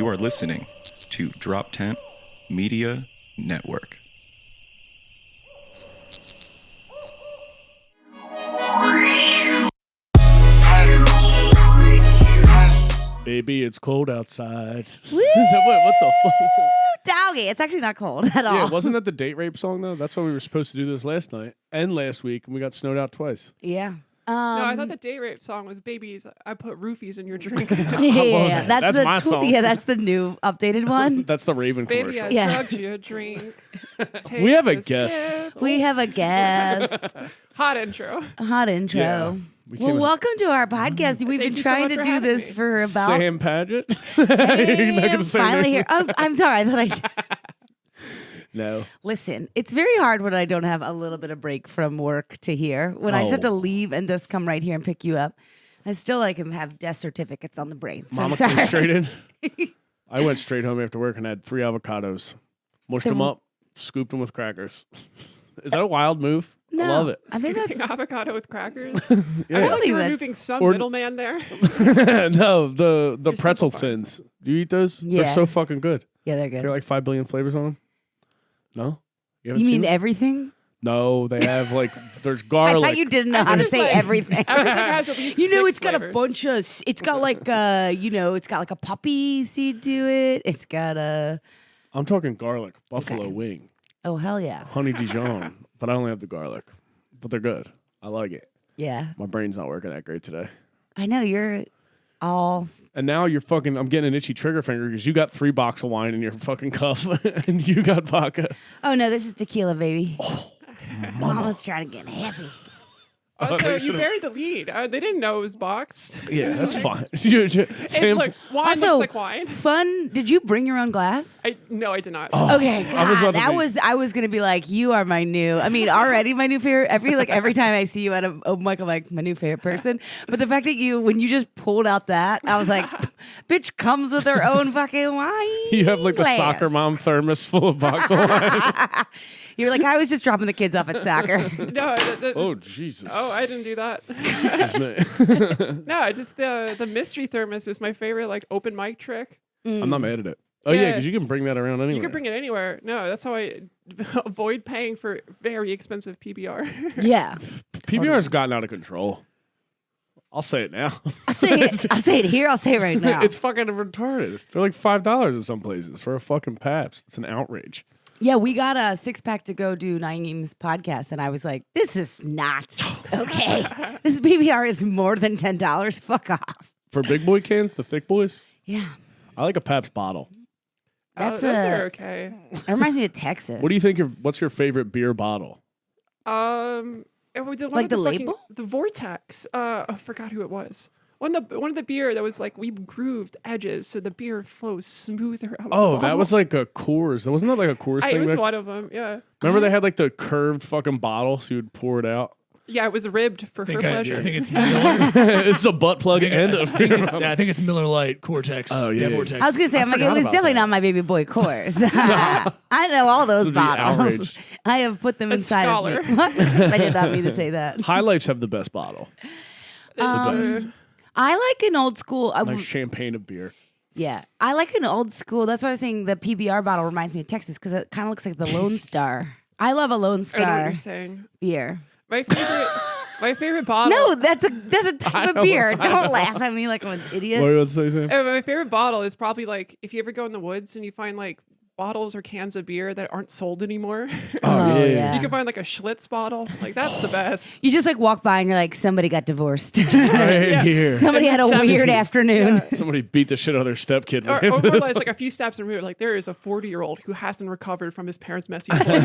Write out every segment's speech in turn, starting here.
You are listening to Droptent Media Network. Baby, it's cold outside. Woo! What the fuck? Doggy. It's actually not cold at all. Yeah, wasn't that the date rape song, though? That's why we were supposed to do this last night and last week, and we got snowed out twice. Yeah. No, I thought the date rape song was "Babies, I put roofies in your drink." Yeah, That's the my song. Yeah, that's the new updated one. That's the Raven Baby, commercial. I Yeah. drugged you a drink. Take We have a a guest. sip. We have a guest. Hot intro. Hot intro. Yeah. We Well, came- welcome to our podcast. We've Thank been you so trying much to for do having this me. for about. Sam Padgett. Hey, You're not gonna say finally anything? here. Oh, I'm sorry. I thought I did. No. Listen, it's very hard when I don't have a little bit of break from work to here. When I just have to leave and just come right here and pick you up. I still like have death certificates on the brain. So Mama I'm sorry. came straight in. I went straight home after work and had 3 avocados. Mushed them up, scooped them with crackers. Is that a wild move? No, I love it. I think Scooping that's avocado with crackers. Yeah. I feel like think you're that's- removing some or- middleman there. No, the You're pretzel simplifying. thins. Do you eat those? Yeah. They're so fucking good. yeah, they're good. They're like 5 billion flavors on them. No? haven't You seen mean them? everything? No, they have like, there's I garlic. thought you didn't know how to Just say like- everything. Everything has at least You know, 6 it's got a flavors. bunch of. It's got like it's got like a poppy seed to it. It's got a. I'm talking garlic, buffalo Okay. wing, Oh hell yeah, honey Dijon, but I only have the garlic. But they're good. I like it. yeah. My brain's not working that great today. I know you're all. And now I'm getting an itchy trigger finger because you got 3 boxes of wine in your fucking cup and you got vodka. Oh no, this is tequila, baby. Mama's trying to get heavy. Oh, Oh, so they you should've- buried the lead. They didn't know it was boxed. Yeah, that's fine. And Sam, look, wine Also, looks like wine. Fun. Did you bring your own glass? No, I did not. Okay, I was about God, to be- I was gonna be like, you are my new. I mean, already my new favorite. I feel like every time I see you at a open mic, I'm like my new favorite person. But the fact that when you just pulled out that, I was like, bitch comes with her own fucking wine. you have like the glass. soccer mom thermos full of box of wine. You're like, I was just dropping the kids off at soccer. No, Oh, Jesus. oh, I didn't do that. I'm No, just the mystery thermos is my favorite like open mic trick. not mad at it. Oh, yeah, Yeah. because you can bring that around anywhere. You can bring it anywhere. No, that's how I avoid paying for very expensive PBR. Yeah, PBR's gotten out of control. I'll say it now. I'll say it. I'll say it here. I'll say it right now. It's fucking retarded. They're like $5 in some places for a fucking Pabst. It's an outrage. Yeah, we got a 6-pack to go do Naeem's podcast, and I was like, this is not okay. This BBR is more than $10. Fuck off. For big boy cans, the thick boys, Yeah. I like a Pabst bottle. That's those a- are okay. It reminds me of Texas. What do you think? What's your favorite beer bottle? It was the one Like with the fucking- label? the Vortex. I forgot who it was. One of the beer that was like we grooved edges so the beer flows smoother out of the Oh, that bottle. was like a Coors. Wasn't that like a Coors It thing? was back- one of them. Yeah, Remember they had like the curved fucking bottle so you'd pour it out? yeah. It was ribbed for her I pleasure. think it's Miller. It's a butt plug and a beer bottle. I think it's Miller Lite Cortex. Oh, yeah. Vortex. I was going to say, I'm like, it forgot was about definitely that. not my baby boy Coors. I know all those This would be bottles. outraged. I have put them A inside scholar. of me. What? I did not mean to say that. High Lifes have the best bottle. The best. I like an old school. Like champagne of beer. Yeah, I like an old school. That's why I was saying the PBR bottle reminds me of Texas because it kind of looks like the Lone Star. I love a Lone I know what Star you're saying. beer. My favorite bottle. No, that's a type I of know, beer. I Don't laugh at me like I'm an idiot. What do you want to say, Sam? My favorite bottle is probably like if you ever go in the woods and you find like bottles or cans of beer that aren't sold anymore. Oh, yeah. You can find like a Schlitz bottle. Like that's the best. You just like walk by and you're like, somebody got divorced. Right here. Somebody In had a the weird 70s. afternoon. Yeah. Somebody beat the shit out of their stepkid. Or with this. like a few steps removed, like there is a 40-year-old who hasn't recovered from his parents' messy divorce.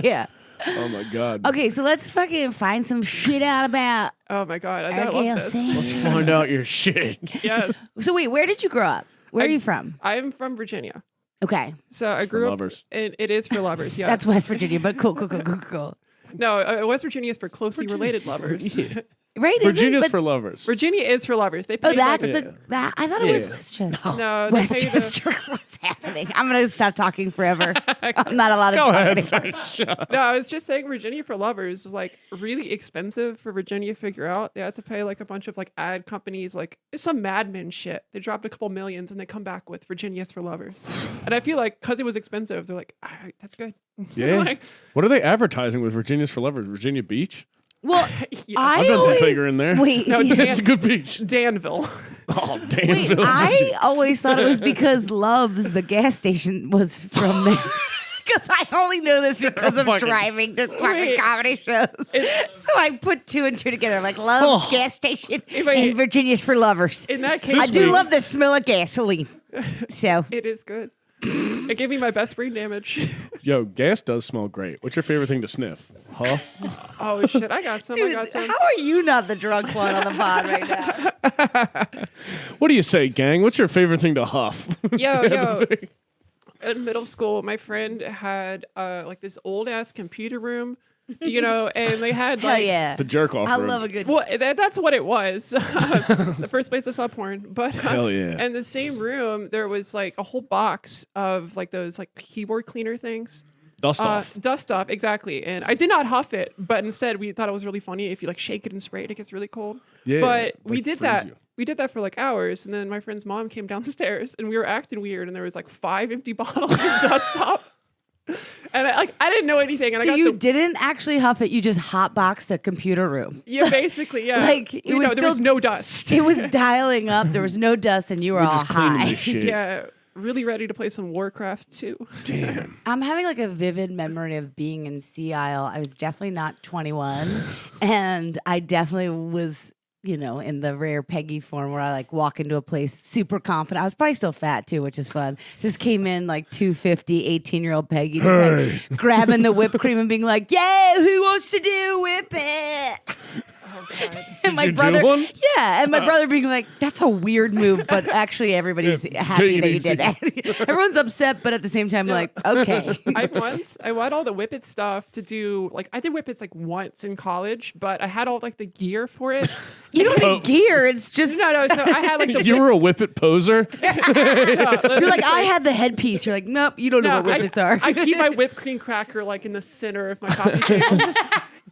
yeah. Oh my god. Okay, so let's fucking find some shit out about. Oh my god, I love this. RKLC. Let's find out your shit. Yes, So wait, where did you grow up? Where are you from? I'm from Virginia, Okay, so I grew up. lovers. It is for lovers. Yes, that's West Virginia, but cool. No, West Virginia is for closely related lovers. Right? Isn't- Virginia's but- for lovers. Virginia is for lovers. They pay Oh, that's like, that. I thought it was Yeah. Westchester. No, they pay the- Westchester. What's happening? I'm gonna stop talking forever. I'm not allowed to Go talk ahead, anymore. sir. No, I was just saying Virginia for lovers is like really expensive for Virginia to figure out. They had to pay like a bunch of like ad companies, like it's some Mad Men shit. They dropped a couple millions and they come back with Virginia's for lovers. And I feel like because it was expensive, they're like, all right, that's good. Yeah. Like, What are they advertising with Virginia's for lovers? Virginia Beach? Well, yeah. I I've done some always, figuring there. Wait, No, It's a good beach. Danville. Oh, damn. wait. I always thought it was because Love's, the gas station, was from there. Because I only know this because of Fucking- driving to fucking Wait. comedy shows. So I put two and two together. I'm like, Love's gas station If I- and Virginia's for lovers. In that case, I do week- love the smell of gasoline. So it is good. It gave me my best brain damage. Yo, gas does smell great. What's your favorite thing to sniff? Huff? Oh shit, I got some. I dude, got some. how are you not the drunk one on the pod right now? What do you say, gang? What's your favorite thing to huff? Yo. In middle school, my friend had like this old ass computer room, you know, and they had Hell like yeah. The jerk off I room. love a good. well, that's what it was. The first place I saw porn, but Hell yeah. And the same room, there was like a whole box of like those like keyboard cleaner things. Dust off. Dust off, exactly. And I did not huff it, but instead we thought it was really funny if you like shake it and spray it, it gets really cold. Yeah, But we like did freeze that. you. We did that for like hours, and then my friend's mom came downstairs, and we were acting weird, and there was like 5 empty bottles of dust off. And I didn't know anything, and I So got you the, didn't actually huff it. You just hotboxed a computer room. yeah, basically, yeah. Like, it you was know, there was still- no dust. It was dialing up. There was no dust, and you were We're all just cleaning high. this shit. Yeah, really ready to play some Warcraft too. Damn. I'm having like a vivid memory of being in Sea Isle. I was definitely not 21, and I definitely was, you know, in the rare Peggy form where I like walk into a place super confident. I was probably still fat too, which is fun. Just came in like 250, 18-year-old Peggy, just like grabbing the whipped cream and being like, "Yeah, who wants to do whip it?" Oh god. And my you do brother, one? yeah, and my brother being like, "That's a weird move," but actually everybody's happy take it that you easy. did that. Everyone's upset, but at the same time, like, okay. I had all the Whippet stuff to do. Like I did Whippets like once in college, but I had all like the gear for it. You don't need gear. It's just No. So I had like the. You were a whippet poser? you're like, I had the headpiece. You're like, nope, you don't know what whippets are. I keep my whipped cream cracker like in the center of my coffee table.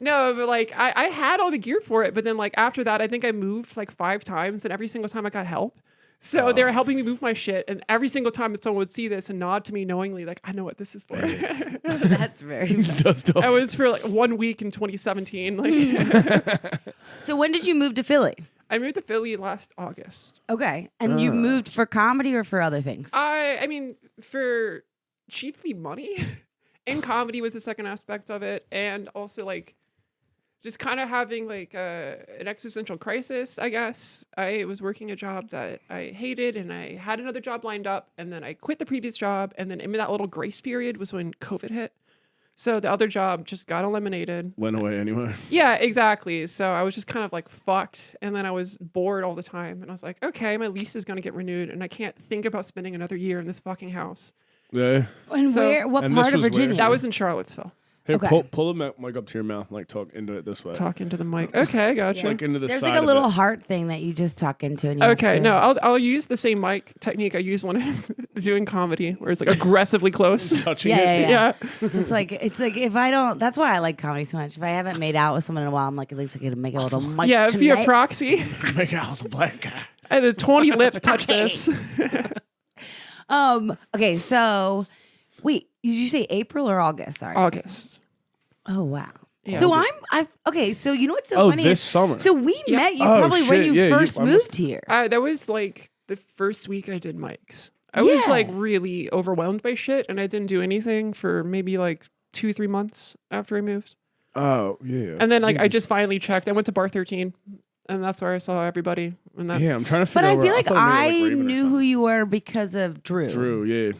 No, but like I had all the gear for it, but then like after that, I think I moved like 5 times, and every single time I got help. So they were helping me move my shit, and every single time someone would see this and nod to me knowingly, like I know what this is for. That's very fun. Dust off. I was for like 1 week in 2017. Like So when did you move to Philly? I moved to Philly last August. Okay. And you moved for comedy or for other things? I mean, for chiefly money, and comedy was the second aspect of it, and also like just kind of having like an existential crisis, I guess. I was working a job that I hated, and I had another job lined up, and then I quit the previous job, and then in that little grace period was when COVID hit. So the other job just got eliminated. Went away anyway. Yeah, exactly. So I was just kind of like fucked, and then I was bored all the time, and I was like, okay, my lease is gonna get renewed, and I can't think about spending another year in this fucking house. Yeah. And So- where? What And part this of was where? Virginia? That was in Charlottesville. Here, Okay. pull the mic up to your mouth, like talk into it this way. Talk into the mic. Okay, gotcha. Like into the There's side like a of little it. heart thing that you just talk into. And you have Okay, to- no, I'll use the same mic technique I use when I'm doing comedy, where it's like aggressively close. Touching Yeah, it. yeah, Yeah. yeah. Just like it's like if I don't. That's why I like comedy so much. If I haven't made out with someone in a while, I'm like, at least I get to make a little mic. Yeah, via tonight. proxy. Make out with a black guy. And the 20 lips touch this. Okay, so wait, did you say April or August? Sorry. August. Oh wow. Yeah. So okay. So you know what's so Oh, funny? this is- summer. So we met you Oh, probably when shit, you yeah, first I moved here. That was like the first week I did mics. I was Yeah. like really overwhelmed by shit, and I didn't do anything for maybe like 2-3 months after I moved. Oh, yeah. And then like I just finally checked. I went to Bar 13, and that's where I saw everybody. And that Yeah, I'm trying to figure But out I where- feel like thought we were, I Raven or knew something. who you were because of Drew. Drew, yeah.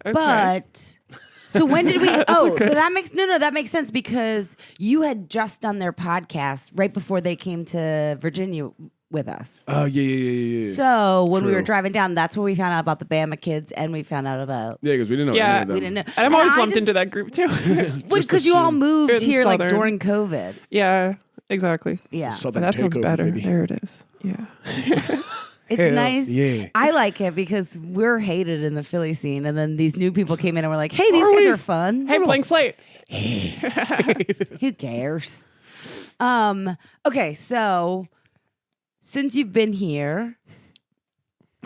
okay. But so when did we? Oh, okay. but that makes sense because you had just done their podcast right before they came to Virginia with us. Oh, yeah. So when we were True. driving down, that's when we found out about the Bama kids, and we found out about. Yeah, because we didn't know Yeah, any of them. We didn't know. And I'm always I lumped just- into that group too. Because you all assume. moved In here like Southern. during COVID. Yeah. Exactly. Yeah. Southern That sounds takeover, better. baby. There it is. Yeah. It's Hell nice. yeah. I like it because we're hated in the Philly scene, and then these new people came in and were like, "Hey, these guys are fun." Hey, blank slate. Who cares? Okay, so since you've been here,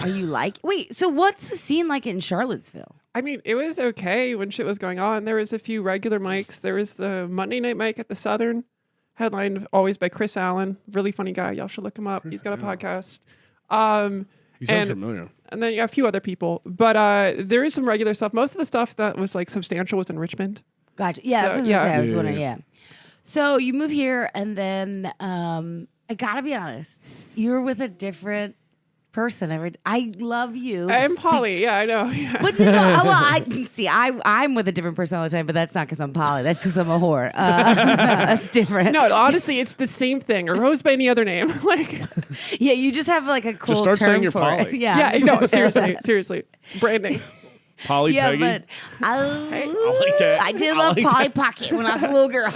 are you wait, so what's the scene like in Charlottesville? I mean, it was okay when shit was going on. There was a few regular mics. There was the Monday night mic at the Southern, headlined always by Chris Allen. Really funny guy. Y'all should look him up. He's got a podcast. He sounds familiar. And then a few other people. But there is some regular stuff. Most of the stuff that was like substantial was in Richmond. Gotcha. Yeah, So, that's what yeah. I was wondering. Yeah. So you move here, and then I gotta be honest, you're with a different person. I love you. I'm Polly. Yeah, I know. Yeah. But I'm with a different person all the time, but that's not because I'm poly. That's because I'm a whore. That's different. No, honestly, it's the same thing. Or goes by any other name. Like, Yeah, you just have like a cool start term saying you're for poly. it. Yeah, yeah, no, seriously, branding. Polly Yeah, Peggy. but I like that. I did I love like Polly that. Pocket when I was a little girl.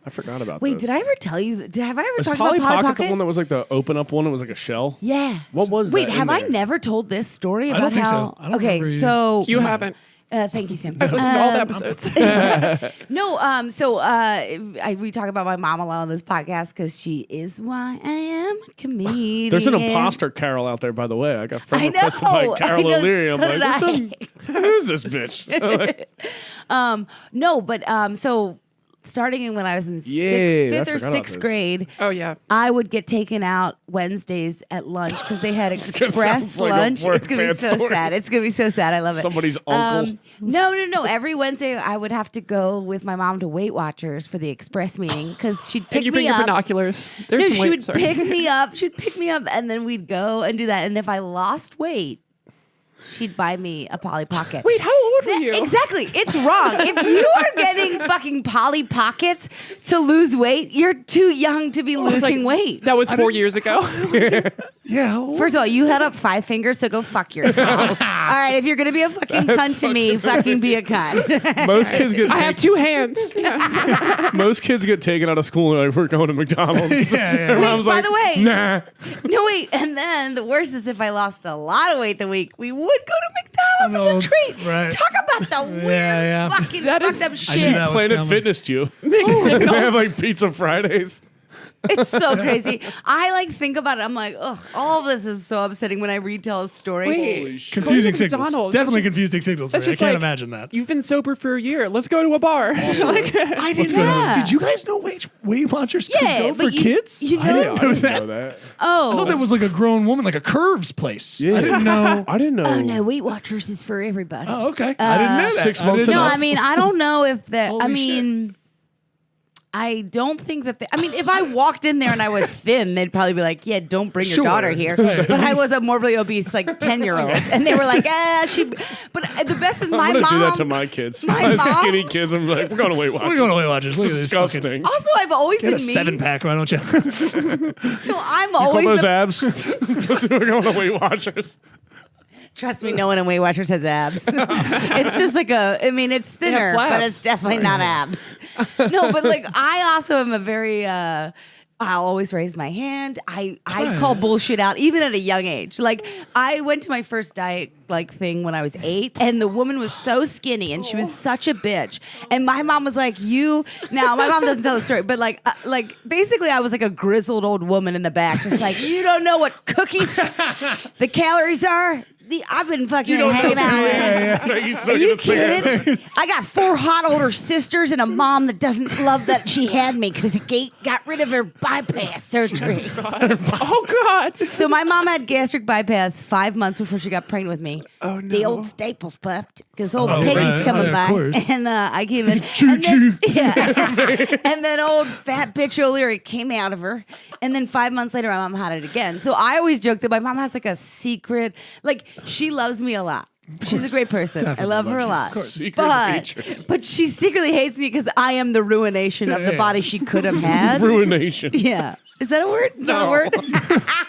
I forgot about Wait, this. did I ever tell you? Have I ever Was talked Polly about Polly Pocket Pocket? the one that was like the open up one? It was like a shell. Yeah. What was Wait, that in have I there? never told this story I about don't think how? so. I don't Okay, remember you- so You haven't. Thank you, Sam. I listened to all the episodes. No, we talk about my mom a lot on this podcast because she is why I am a comedian. There's an imposter Carol out there, by the way. I got friend I requested by know. Carol I know, O'Leary. I'm so like, did who's this bitch? No, but so starting in when I was in Yeah, fifth I or forgot about sixth this. grade, Oh, yeah. I would get taken out Wednesdays at lunch because they had gonna express sound like a lunch. work It's gonna be bad so story. sad. It's gonna be so sad. I love it. Somebody's uncle. No. Every Wednesday I would have to go with my mom to Weight Watchers for the express meeting because she'd pick And you bring me your up. binoculars. There's No, some she weight, would sorry. pick me up. She'd pick me up, and then we'd go and do that. And if I lost weight, she'd buy me a Polly Pocket. Wait, how old were you? Exactly. It's wrong. If you are getting fucking Polly Pockets to lose weight, you're too young to be losing weight. That was 4 years ago. Yeah. First of all, you had up 5 fingers, so go fuck yourself. All right, if you're gonna be a fucking cunt to me, fucking be a cunt. Most kids get I have 2 hands. most kids get taken out of school and like, we're going to McDonald's. Yeah. And Wait, Mom's by like, the way- nah. No, wait, and then the worst is if I lost a lot of weight the week, we would go to McDonald's as a treat. Right. Talk about the weird yeah. fucking That fucked is- up I knew shit. that was Planet coming. Fitness you. They have like Pizza Fridays. It's so crazy. I like think about it. I'm like, ugh, all of this is so upsetting when I retell a story. Wait. Holy shit. Confusing Going to signals. McDonald's. Definitely That's just- confusing signals. that's For me. I just can't like- imagine that. You've been sober for a year. Let's go to a bar. Like, I didn't Yeah. know. Did you guys know Weight Watchers could Yeah, go but for you- kids? you I know- didn't know that. know that. Oh. I thought that was like a grown woman, like a Curves place. Yeah. I didn't know. I didn't know. Oh no, Weight Watchers is for everybody. Oh, okay. I didn't know that. 6 I months didn't No, know. enough. I mean, I don't know if that. Holy I mean, I don't think that. I mean, if I walked in there and I was thin, they'd probably be like, "Yeah, don't bring your Sure. daughter here." But I was a morbidly obese, like 10-year-old, and they were like, she. But the best is my I'm gonna mom. do that to my kids. my My mom- skinny kids. I'm like, we're going to Weight We're Watchers. going to Weight Watchers. Look at this. Disgusting. fucking- Also, I've always Get been a me. 7-pack, why don't you? So I'm Call always those the abs. We're going to Weight Watchers. Trust me, no one in Weight Watchers has abs. It's just like it's thinner, but flaps. it's definitely not abs. No, but like I also am a very, I'll always raise my hand. I call bullshit out even at a young age. Like I went to my first diet thing when I was 8 and the woman was so skinny and she was such a bitch. And my mom was like, now my mom doesn't tell the story, but like basically I was like a grizzled old woman in the back, just like, you don't know what cookies, the calories are. I've been fucking hanging out with. Are you kidding? I got 4 hot older sisters and a mom that doesn't love that she had me because it got rid of her bypass surgery. oh, God. So my mom had gastric bypass 5 months before she got pregnant with me. Oh, no. The old Staples puffed because old Oh, Peggy's right. coming Oh, yeah, of by, course. and I came in. and then, yeah, and then old fat bitch O'Leary came out of her, and then 5 months later, my mom had it again. So I always joke that my mom has like a secret, like she loves me a lot. She's a great person. I Definitely love her a love lot. Of course. Secret But hatred. but she secretly hates me because I am the ruination of the Yeah. body she could have had. Ruination. Yeah. Is that a word? Is that a No. word?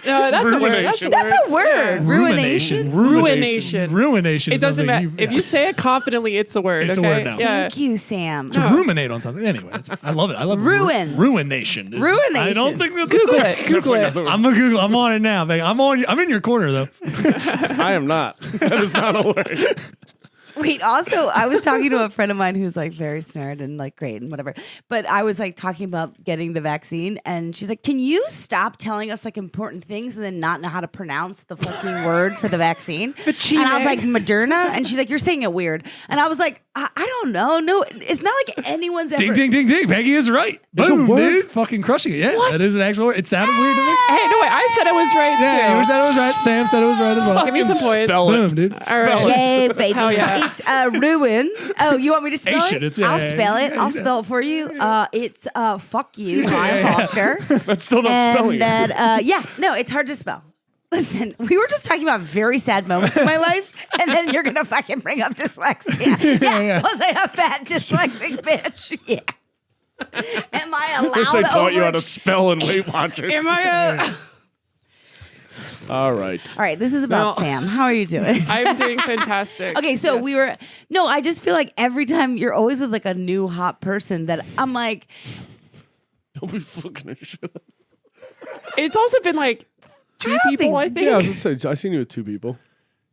No, that's a word. That's a Ruination. word. That's a word. Ruination. Ruination. Ruination. It doesn't matter. You, If you say it confidently, it's a word. It's a okay? word now. Yeah. Thank you, Sam. to ruminate on something. Anyway, I love it. I love Ruin. Ruination. I don't think that's Google it. Google it. I'm gonna Google. I'm on it now, babe. I'm in your corner though. I am not. That is not a word. Wait, also, I was talking to a friend of mine who's like very smart and like great and whatever. But I was like talking about getting the vaccine, and she's like, "Can you stop telling us like important things and then not know how to pronounce the fucking word for the vaccine?" And I was like, "Moderna," and she's like, "You're saying it weird." And I was like, "I don't know. No, it's not like anyone's ever." Ding, ding, ding, ding. Peggy is right. It's a Boom, word? dude. Fucking crushing it. Yeah, that is an actual word. It sounded weird to me. Hey, no, wait. I said it was right Yeah, too. you said it was right. Sam said it was right as well. Give me some points. Spell it. Boom, dude. All right. Yay, baby. Hell yeah. It's ruin. Oh, you want me to spell Asian, it? it's- I'll yeah, spell it. yeah, I'll yeah. spell it for you. It's fuck you, Ryan Foster. That's still not spelling And it. that, yeah, no, it's hard to spell. Listen, we were just talking about very sad moments in my life, and then you're gonna fucking bring up dyslexia. Yeah, was I a fat dyslexic bitch? Yeah. Am I allowed Wish they taught you how to to spell in Weight Watchers. Am I? All right. All right, this is about No. Sam. How are you doing? I'm doing fantastic. Okay, so Yes. we were. No, I just feel like every time you're always with like a new hot person that I'm like, Don't be fucking shit. It's also been like two don't people, think- I think. Yeah, I was gonna say, I seen you with 2 people.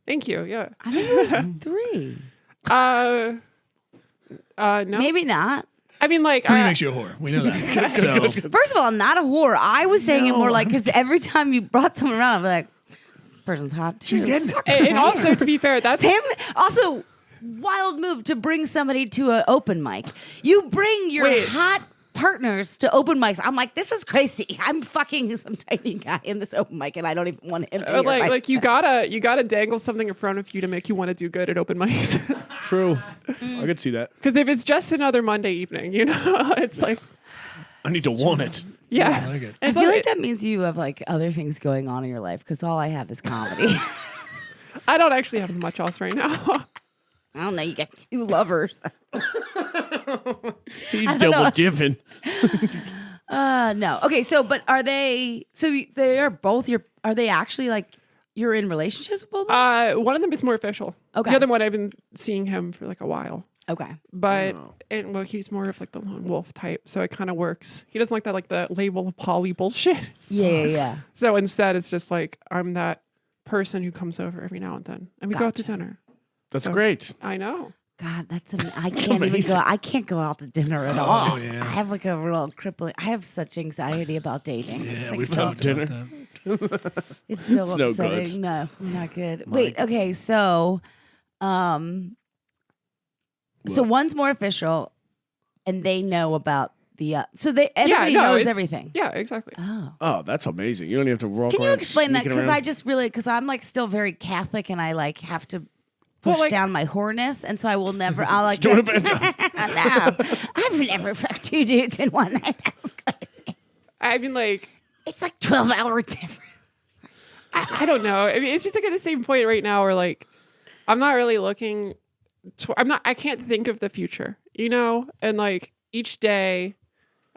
Thank you. Yeah. I think it was 3. No. Maybe not. I mean, like, 3 makes you a whore. We know that. So First of all, I'm not a whore. I was saying it more like because every time you brought someone around, I'm like, this person's hot too. she's getting it. and also to be fair, that's Sam. Also, wild move to bring somebody to an open mic. You bring your Wait. hot partners to open mics. I'm like, this is crazy. I'm fucking some tiny guy in this open mic, and I don't even want him to hear my like you stuff. gotta dangle something in front of you to make you want to do good at open mics. True. Mm. I could see that. Because if it's just another Monday evening, you know, it's like, I need to want it. yeah. I like it. I It's feel like- like that means you have like other things going on in your life because all I have is comedy. I don't actually have much else right now. I don't know. You got 2 lovers. You don't know. double dipping. No. Okay. So, but are they? So they are both your. Are they actually like you're in relationships with both? Of them? One of them is more official. Okay. The other one, I've been seeing him for like a while. Okay. But Oh. and well, he's more of like the lone wolf type, so it kind of works. He doesn't like that like the label of poly bullshit. Yeah. So instead, it's just like I'm that person who comes over every now and then, and we go out to dinner. That's So- great. I know. God, that's I can't even amazing. go. I can't go out to dinner at all. yeah. I have like a real crippling. I have such anxiety about dating. Yeah, it's like we've so, talked dinner. about that. it's so It's no upsetting. good. No, not good. Wait. Okay. So, so one's more official, and they know about the. So they everybody knows it's- everything. Yeah, exactly. Oh. Oh, that's amazing. You don't even have to walk Can you around explain that? sneaking Because around. I just really, because I'm like still very Catholic and I like have to push like- down my whoreness. And so I will never, I'll like, Doing a bad job. no, I've never fucked 2 dudes in one night. That was crazy. I mean, like, It's like 12-hour difference. I don't know. I mean, it's just like at the same point right now where like I'm not really looking. I can't think of the future, you know. And like each day,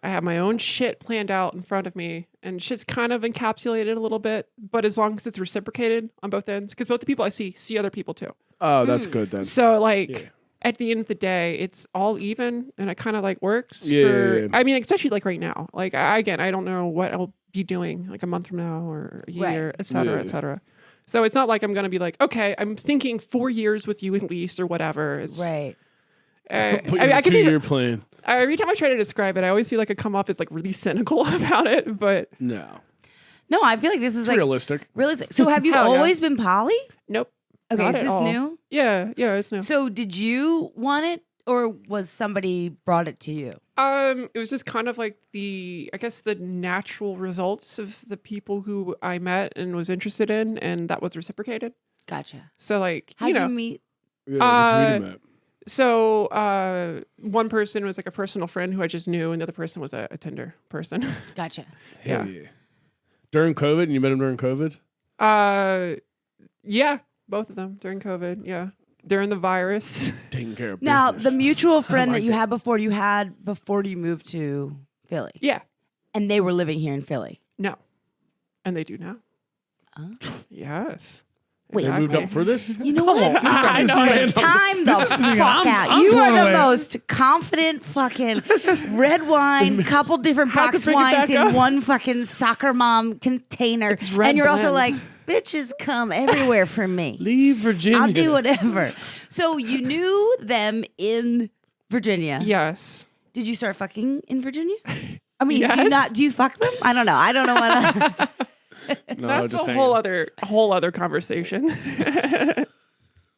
I have my own shit planned out in front of me, and shit's kind of encapsulated a little bit. But as long as it's reciprocated on both ends, because both the people I see other people too. Oh, that's good then. So like. Yeah. At the end of the day, it's all even, and it kind of like works. Yeah, for, yeah, yeah. I mean, especially like right now. Like again, I don't know what I'll be doing like a month from now or a year, Right. et cetera, Yeah. et cetera. So it's not like I'm gonna be like, okay, I'm thinking 4 years with you at least or whatever. It's, Right. Put you I in a could be 2-year plan. every time I try to describe it, I always feel like I come off as like really cynical about it. But No. No, I feel like this is It's like realistic. realistic. So have you Hell yeah. always been poly? nope. Okay, Not is at this all. new? Yeah, it's new. So did you want it or was somebody brought it to you? It was just kind of like I guess the natural results of the people who I met and was interested in, and that was reciprocated. Gotcha. So like, How'd you know, you meet? Yeah, what'd you meet him at? so one person was like a personal friend who I just knew, and the other person was a Tinder person. Gotcha. Hell yeah. During COVID, and you met him during COVID? Yeah, both of them during COVID. Yeah. during the virus. Taking care of Now, business. the mutual friend that you had before you moved to Philly. Yeah. And they were living here in Philly. No. And they do now. Oh. Yes. Wait, They moved up for this? You know what? I know. Time the fuck out. I'm You blown are the away. most confident fucking red wine, couple different Had to box bring it wines back in up. one fucking soccer mom container. red And you're also like, blend. bitches come everywhere from me. Leave Virginia. I'll do whatever. So you knew them in Virginia. Yes. Did you start fucking in Virginia? I mean, Yes. do you fuck them? I don't know. I don't know what. No, That's just a hanging. whole other conversation.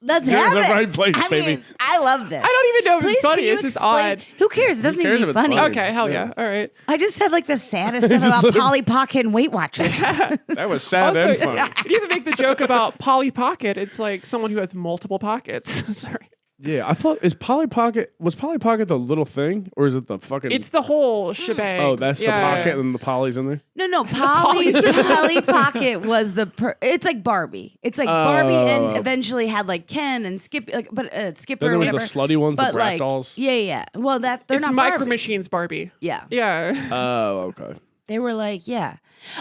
Let's You're in have the it. right place, I baby. mean, I love this. I don't even know if Please, it's funny. can you It's just explain? odd. Who cares? It doesn't cares even if be it's funny. funny? Okay, hell yeah. All right. I just said like the saddest stuff about Polly Pocket and Weight Watchers. That was sad Also, and funny. you even make the joke about Polly Pocket. It's like someone who has multiple pockets. Sorry. Yeah, I thought was Polly Pocket the little thing, or is it the fucking? It's the whole shebang. oh, that's Yeah. the pocket, and then the Polly's in there. No, Polly Pocket was it's like Barbie. It's like Barbie and eventually had like Ken and Skip, like Skipper Then or there was whatever. the slutty ones, the But brat like, dolls. yeah. Well, they're It's not Micro Barbie. Machines Barbie. Yeah. Yeah. Oh, okay. They were like, yeah.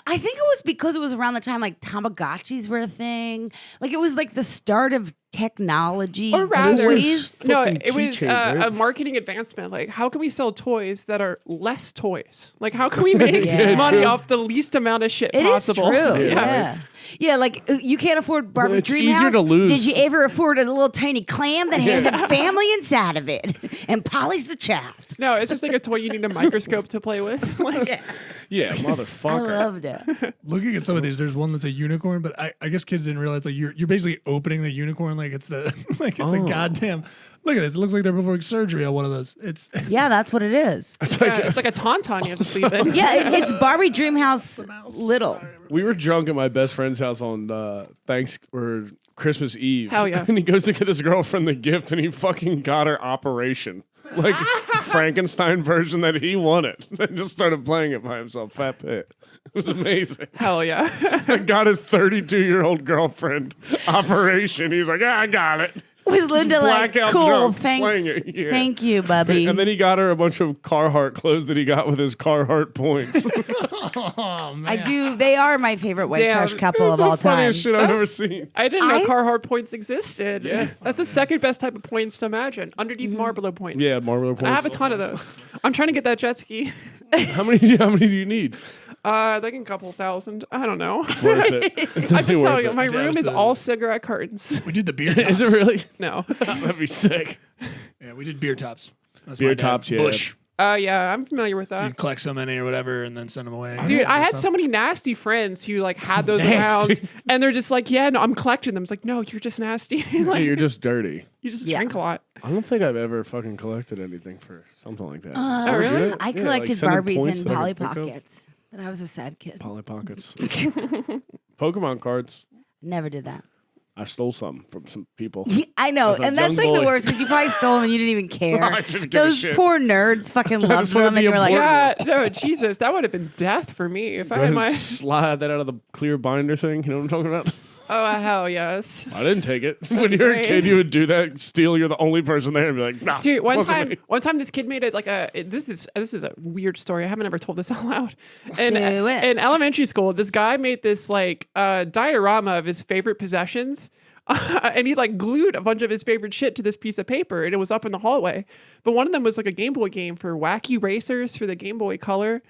I think it was because it was around the time like Tamagotchis were a thing. Like it was like the start of technology. Or rather, toys. no, fucking it was keychains, right? a marketing advancement. Like, how can we sell toys that are less toys? Like, how can we make Yeah. money True. off the least amount of shit It is possible? true. Yeah. Yeah, like you can't afford Barbie it's Dream easier House. to lose. Did you ever afford a little tiny clam that has a family inside of it? And Polly's the child. No, it's just like a toy you need a microscope to play with. Like, Yeah, I motherfucker. loved it. Looking at some of these, there's one that's a unicorn, but I guess kids didn't realize like you're basically opening the unicorn like it's a a goddamn. Look at this. It looks like they're performing surgery on one of those. It's Yeah, that's what it is. yeah, it's like a tauntaun you have to sleep in. Yeah, it's Barbie Dreamhouse little. We were drunk at my best friend's house on Christmas Eve. Hell yeah. And he goes to get his girlfriend the gift, and he fucking got her Operation. Like Frankenstein version that he wanted. And just started playing it by himself. Fat Pit. It was amazing. Hell yeah. I got his 32-year-old girlfriend Operation. He's like, yeah, I got it. Was Linda like, Blackout cool, drunk thanks. playing it, yeah. Thank you, Bubby. And then he got her a bunch of Carhartt clothes that he got with his Carhartt points. oh man. I do. They are my favorite white Damn. trash couple of all time. Funniest shit I've ever seen. I didn't know I- Carhartt points existed. Yeah. That's the second best type of points to imagine. Underneath Marlboro points. Yeah, Marlboro points. And I have a ton of those. I'm trying to get that jet ski. How many do you need? Like a couple thousand. I don't know. It's worth it. It's I'm just definitely worth telling you, it. my That room was is the- all cigarette cartons. We did the beer tops. Is it really? No. That'd be sick. Yeah, we did beer tops. That's Beer my dad. tops, yeah. Bush. Yeah, I'm familiar with So that. you'd collect so many or whatever and then send them away. Dude, I had so many nasty friends who like had those Nasty. around, and they're just like, "Yeah, no, I'm collecting them." It's like, "No, you're just nasty. Hey, like, you're just dirty. you just Yeah. drink a lot." I don't think I've ever fucking collected anything for something like that. Oh, really? Yeah, I like collected sending Barbies points and that I Polly could think of. Pockets. But I was a sad kid. Polly Pockets. Pokemon cards. Never did that. I stole some from some people. I know, As a and that's young like the boy. worst because you probably stole them and you didn't even care. I didn't give a Those shit. poor nerds fucking loved That's what them, and the you were like, important- Yeah, no, Jesus, that would have been death for me if Go I ahead had and my. slide that out of the clear binder thing. You know what I'm talking about? Oh hell yes, I didn't take it. When you were a great. kid, you would do that. Steal. You're the only person there, and be like, nah. dude. wasn't me. One time, this kid made it like this is a weird story. I haven't ever told this out loud. In Do it. in elementary school, this guy made this like diorama of his favorite possessions. And he like glued a bunch of his favorite shit to this piece of paper, and it was up in the hallway. But one of them was like a Game Boy game for Wacky Racers for the Game Boy Color.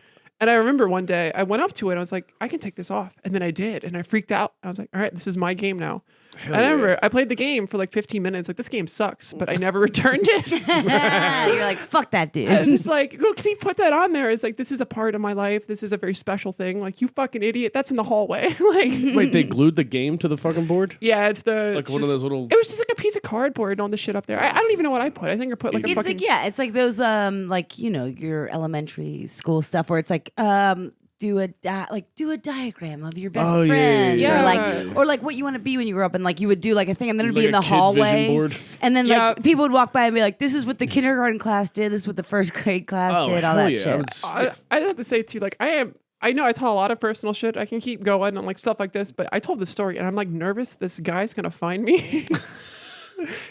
And I remember one day I went up to it. And I was like, I can take this off, and then I did, and I freaked out. I was like, all right, this is my game now. And I remember I played the game for like 15 minutes. Like, this game sucks, but I never returned it. you're like, fuck that dude. And it's like, look, see, put that on there. It's like, this is a part of my life. This is a very special thing. Like, you fucking idiot. That's in the hallway. Like, Wait, they glued the game to the fucking board? yeah, it's the Like it's one of just- those little. It was just like a piece of cardboard and all the shit up there. I don't even know what I put. I think I put like a It's fucking. like it's like those like your elementary school stuff where it's like do a diagram of your best Oh, yeah, friend yeah, or like what you want to be when you grow up, and like you would do like a thing and then it'd Like be in a the kid vision hallway board. and then Yeah. like people would walk by and be like, this is what the kindergarten class did, this is what the first grade class did, all hell that yeah. shit. I have to say too, like I know I tell a lot of personal shit. I can keep going on like stuff like this, but I told this story and I'm like nervous. This guy's gonna find me.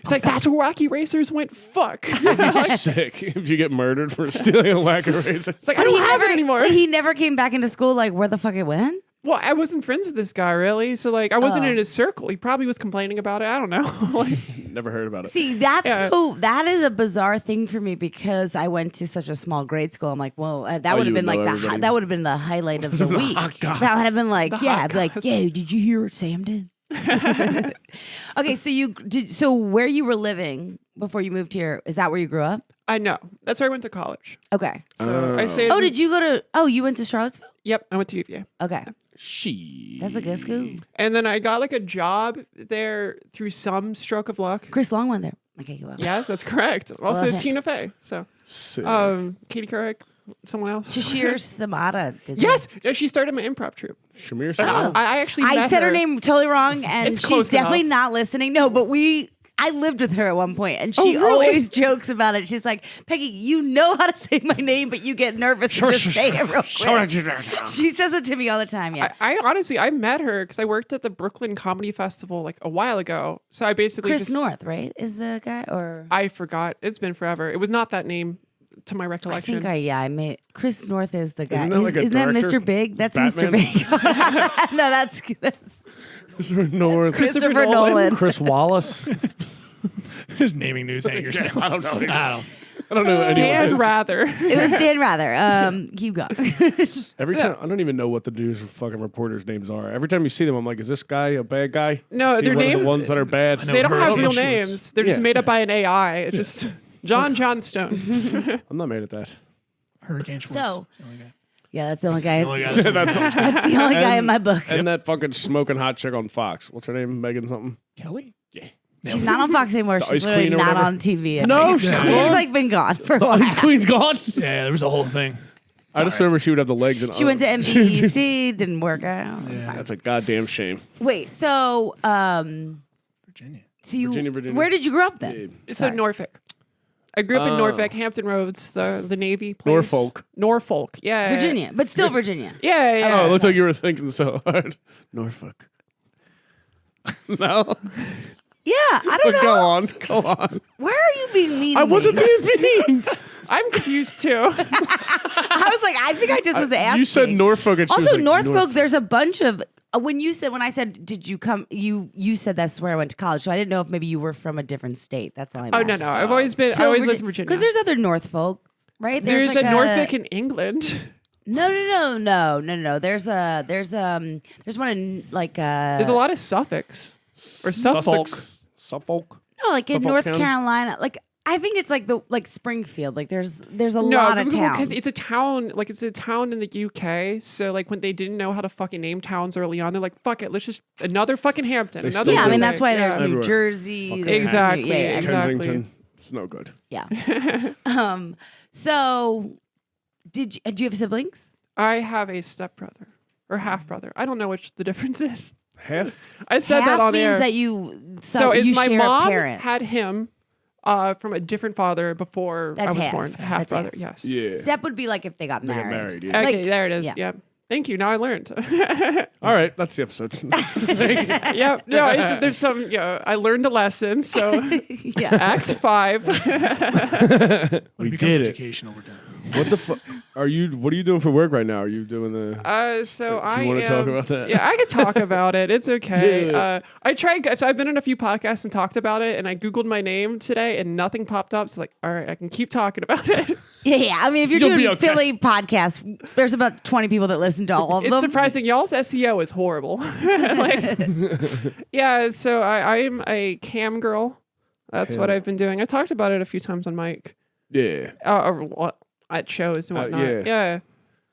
It's like, that's where wacky racers went. Fuck. Sick if you get murdered for stealing a whack eraser. It's like, I don't have it anymore. He never came back into school. Like, where the fuck it went? Well, I wasn't friends with this guy, really. So, like, I wasn't in his circle. He probably was complaining about it. I don't know. Like, Never heard about it. See, that is a bizarre thing for me because I went to such a small grade school. I'm like, well, that would have been like that would have been the highlight of the week. That would have been like, I'd be like, yo, did you hear what Sam did? Okay, so you did. So where you were living before you moved here, is that where you grew up? I know. That's where I went to college. Okay. So I say. Oh, did you go to? Oh, you went to Charlottesville? Yep, I went to UVA. Okay, that's a good school. And then I got like a job there through some stroke of luck. Chris Long went there. Okay, you up. Yes, that's correct. Also, Love it. Tina Fey. So, Sick. Katie Couric, someone else. Shashir Samata. Yes, no, she started my improv troupe. Shamir. I actually I met said her name totally wrong, and It's she's close definitely enough. not listening. No, but I lived with her at one point, and she really? always jokes about it. She's like, Peggy, you know how to say my name, but you get nervous and just say it real quick. She says it to me all the time. Yeah, I honestly, I met her because I worked at the Brooklyn Comedy Festival like a while ago. So I basically Chris just, North, right? Is the guy or I forgot. It's been forever. It was not that name to my I recollection. think I made Chris North is the guy. Isn't that like a Isn't that director? Mr. Big? That's Batman? Mr. Big. No, that's Christopher North. Christopher Nolan. Chris Wallace. Just naming news anchors. I don't know. I don't know. Any Dan of this. Rather. It was Dan Rather. Keep going. Every time I don't even know what the dudes fucking reporters' names are. Every time you see them, I'm like, is this guy a bad guy? No, Is he their one of names- the ones that are bad. know They don't have Hurricane real Schwartz. names. They're just Yeah. made up by an AI. It just John Johnstone. I'm not mad at that. Hurricane Schwartz. So- That's the only guy. Yeah, that's the only guy. The only guy that's- That's the only guy in my book. and that fucking smoking hot chick on Fox. What's her name? Megan something. Kelly? She's not on Fox anymore. She's Ice literally Queen or not whatever? on TV. No, she's she's like been gone for a while. Ice Queen's gone. Yeah, there was a whole thing. I just remember she would have the legs and She went to NBC, didn't work out. It was fine. That's a goddamn shame. Wait, so Virginia. so you Virginia. where did you grow up then? So Sorry. Norfolk. I grew up in Norfolk, Hampton Roads, the Navy place. Norfolk. Yeah. Virginia, but still Virginia. Yeah. Oh, it looks like you were thinking so hard. Norfolk. No. Yeah, I don't know. Go on. Where are you being mean? I to me? wasn't being mean. I'm confused too. I was like, I think I just was asking. You said Norfolk. And she Also, was like, Norfolk. There's a bunch of when I said, did you come? You said that's where I went to college. So I didn't know if maybe you were from a different state. That's all I'm Oh no, asking. no. I've always been. I always lived in Virginia. Because there's other Norfolk, right? There's like a Norfolk in England. No. There's one in like There's a lot of Suffolks or Suffolk. Suffolk. no, like in Suffolk North County? Carolina. Like I think it's like Springfield. Like there's a No, lot of because towns. it's a town. Like it's a town in the UK. So like when they didn't know how to fucking name towns early on, they're like, "Fuck it, let's just another fucking Hampton." They Another. yeah, I mean Everywhere. that's why there's Yeah. New Everywhere. Jersey. Fucking there's- Exactly, Yeah. exactly. Kensington. It's no good. Yeah. So do you have siblings? I have a stepbrother or half brother. I don't know which the difference is. Half. I said Half that on means air. that you So you is my share a mom parent. had him from a different father before That's I was half. born. Half That's brother, half. yes. Yeah. Step would be like if they got They got married. married. Yeah. Okay, Like, there it is. yeah. Yep. Thank you. Now I learned. All right, that's the episode. Yep. No, there's some. I learned a lesson. So Yeah. Act 5. We becomes did it. education over time. What the fuck? What are you doing for work right now? Are you doing the? So If I you wanna am, talk about that. Yeah, I could talk about it. It's okay. Yeah. I tried. So I've been on a few podcasts and talked about it, and I googled my name today, and nothing popped up. So like, all right, I can keep talking about it. Yeah. I mean, if you're You'll be doing okay. Philly podcasts, there's about 20 people that listen to all of It's them. surprising. Y'all's SEO is horrible. Like, yeah. So I'm a cam girl. That's what I've been doing. I talked about it a few times on mic. Yeah. At shows and whatnot. yeah. Yeah.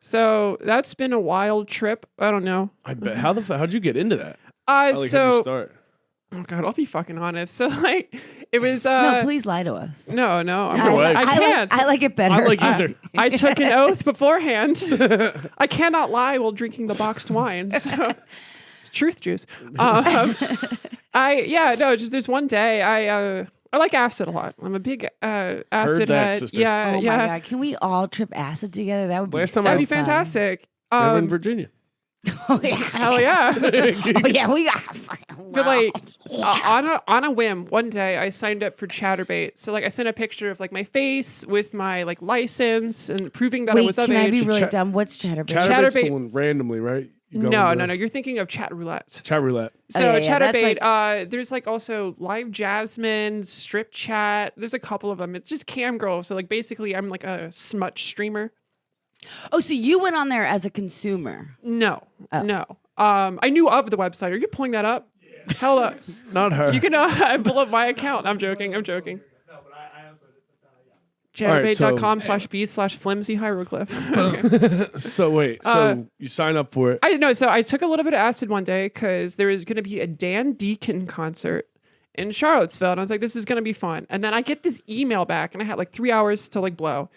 So that's been a wild trip. I don't know. I bet. How'd you get into that? How'd you So start? oh god, I'll be fucking honest. So like, it was no, please lie to us. no, Either way. I can't. I like it better. I like either. I took an oath beforehand. I cannot lie while drinking the boxed wine. So it's truth juice. Just there's one day I like acid a lot. I'm a big acid that, head. sister. Yeah, Oh yeah. my god! Can we all trip acid together? That would be Last time so I- That'd be fun. fantastic. Never in Virginia. Oh yeah. Hell yeah. Oh yeah, we got fucking But like on a whim, one day I signed up for Chatterbait. So like I sent a picture of like my face with my like license and proving that I Wait, was of can I be age. really dumb? What's Chatterbait? Chatterbait's the Chatterbait- one randomly, right? You go No, into no. You're thinking of Chat Roulette. Chat roulette. So yeah, that's Chatterbait, there's like also Live Jasmine, Strip Chat. There's a couple of them. It's just cam girl. So like basically I'm like a smut streamer. Oh, so you went on there as a consumer. No, Oh. no. I knew of the website. Are you pulling that up? Yeah. Hell up. Not her. You can pull up my account. I'm joking. No, but I also Chatterbait.com/b/flimsy hieroglyph. Okay. So wait. So you sign up for it. I know. So I took a little bit of acid one day because there was going to be a Dan Deacon concert in Charlottesville, and I was like, "This is going to be fun." And then I get this email back, and I had like 3 hours to like blow,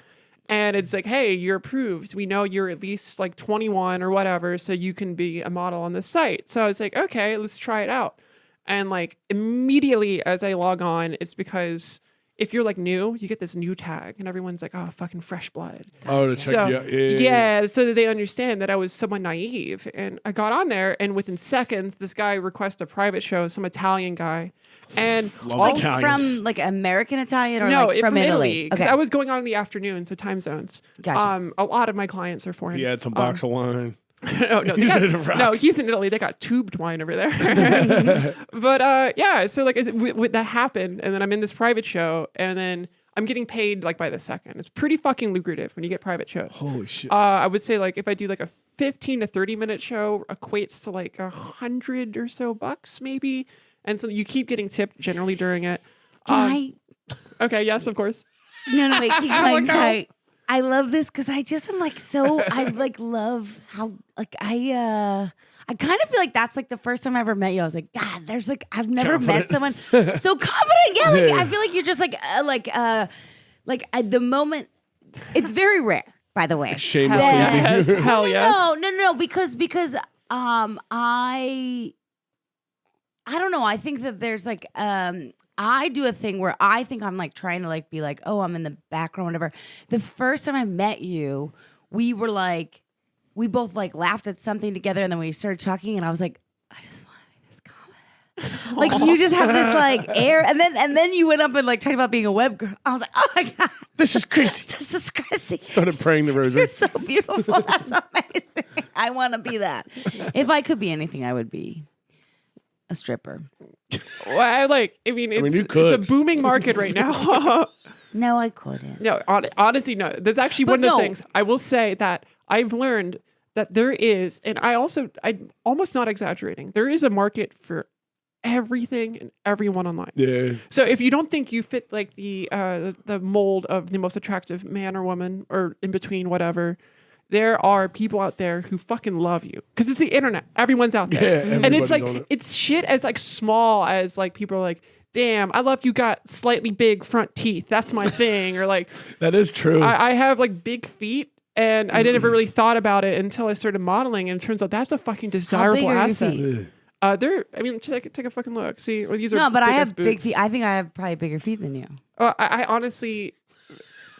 and it's like, "Hey, you're approved. We know you're at least like 21 or whatever, so you can be a model on this site." So I was like, "Okay, let's try it out." And like immediately as I log on, it's because if you're like new, you get this new tag, and everyone's like, "Oh, fucking fresh blood." Oh, to check So you out. Yeah. so that they understand that I was somewhat naive. And I got on there, and within seconds, this guy requested a private show, some Italian guy, and Love Like Italians. from like American Italian or no, like from Italy? because I was going on in the afternoon, so time zones. Gotcha. A lot of my clients are foreign. He had some box of wine. no, they He's got- in Iraq. no, he's in Italy. They got tubed wine over there. But yeah, so like that happened, and then I'm in this private show, and then I'm getting paid like by the second. It's pretty fucking lucrative when you get private shows. Holy shit. I would say like if I do like a 15 to 30 minute show, equates to like $100 or so bucks maybe, and so you keep getting tipped generally during it. Can Okay, yes, of course. No, wait, keep going. no. Sorry. I love this because I just am like so. I like love how like I kind of feel like that's like the first time I ever met you. I was like, God, there's like I've never met someone so confident. Yeah, like I feel like you're just like at the moment. It's very rare, by the way. Shamelessly. Hell yes. Hell yes. No, because I don't know. I think that there's like I do a thing where I think I'm like trying to like be like, oh, I'm in the background, whatever. The first time I met you, we were like, we both like laughed at something together, and then we started talking, and I was like, I just want to be this confident. Like you just have this like air, and then you went up and like talked about being a web girl. I was like, oh my God, This is crazy. this is crazy. Started praying the rosary. You're so beautiful. That's amazing. I want to be that. If I could be anything, I would be a stripper. Well, I mean, you it's could. a booming market right now. No, I couldn't. No, honestly, no. There's actually But one of those no. things. I will say that I've learned that there is, and I'm almost not exaggerating. There is a market for everything and everyone online. Yeah. So if you don't think you fit like the mold of the most attractive man or woman or in between, whatever, there are people out there who fucking love you because it's the internet. Everyone's out there, Yeah, and it's everybody's like on it. it's shit as like small as like people are like, damn, I love you got slightly big front teeth. That's my thing, or like That is true. I have like big feet. And I never really thought about it until I started modeling, and it turns out that's a fucking How big desirable are your asset. feet? I mean, take a fucking look. See, well, these are No, but I big-ass have big boots. feet. I think I have probably bigger feet than you. I honestly,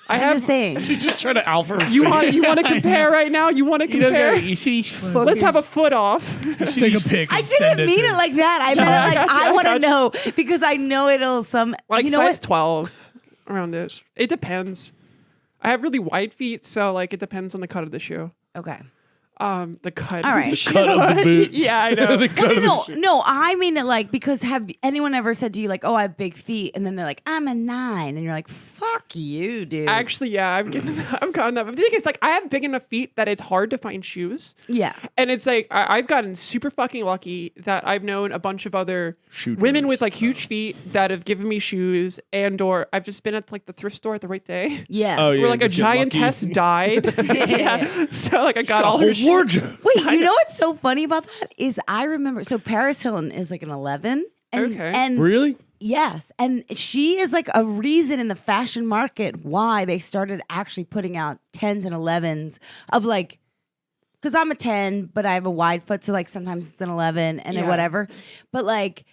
I'm just saying. you just try to alpha. You want to compare right now? You want to compare? You see, Let's have a foot off. Just take a pic. I and send didn't mean to- it like that. I No, meant I it like got you, I I want to got know because I know it'll Like you know size what? 12 around this. It depends. I have really wide feet, so like it depends on the cut of the shoe. Okay. The cut. All of right. the shoe. Cut of the boots. Yeah, I know. No, I mean it like because have anyone ever said to you like, oh, I have big feet, and then they're like, I'm a 9, and you're like, fuck you, dude. Actually, yeah, I've gotten that. But the thing is, like, I have big enough feet that it's hard to find shoes. Yeah. And it's like I've gotten super fucking lucky that I've known a bunch of other Shoe women dealers. with like huge feet that have given me shoes, and or I've just been at like the thrift store at the right day. Yeah. Oh, yeah. Where like a just get lucky. giantess died. Yeah. So like I got all her whole shit. wardrobe. Wait, you know what's so funny about that is I remember so Paris Hilton is like an 11, and Okay. and Really? yes, and she is like a reason in the fashion market why they started actually putting out 10s and 11s of like. Because I'm a 10, but I have a wide foot, so like sometimes it's an 11 and then Yeah. whatever. But like,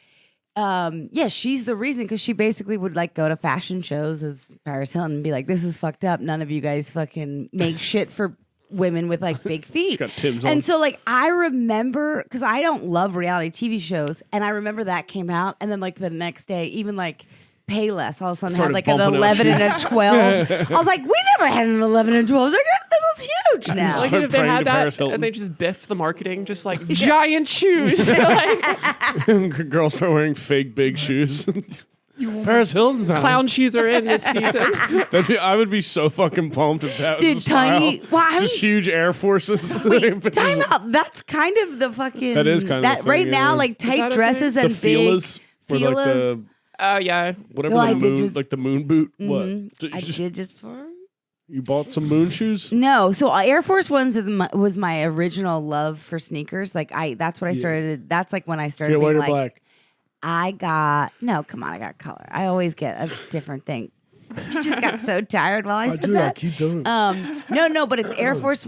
yeah, she's the reason because she basically would like go to fashion shows as Paris Hilton and be like, "This is fucked up. None of you guys fucking make shit for women with like big feet. got Tim's on. And so like I remember, because I don't love reality TV shows, and I remember that came out, and then like the next day, even like Payless all of a sudden had Started like an bumping out 11 and a 12. I was like, we never had an 11 and 12. I was like, this is huge now. Like Start if they praying had to that Paris Hilton. and they just biff the marketing, just like giant shoes. Like, Girls start wearing fake big shoes. Paris Hilton's on. clown shoes are in this season. I would be so fucking pumped if that Dude, was the style. tiny- wow, Just huge Air Forces. Wait, time out. That's kind of the fucking. That is kind of that the thing, right now, yeah. like that tight a dresses The and big feelers. Or like the Oh yeah. whatever No, I the did moon, just- like the moon boot. What? I did just for. You bought some moon shoes? No, so Air Force Ones was my original love for sneakers. Like that's what I started. That's like when I started Yeah, white being or like, black? I got come on, I got color. I always get a different thing. You just got so tired while I said that. keep doing it. No, but it's Air Force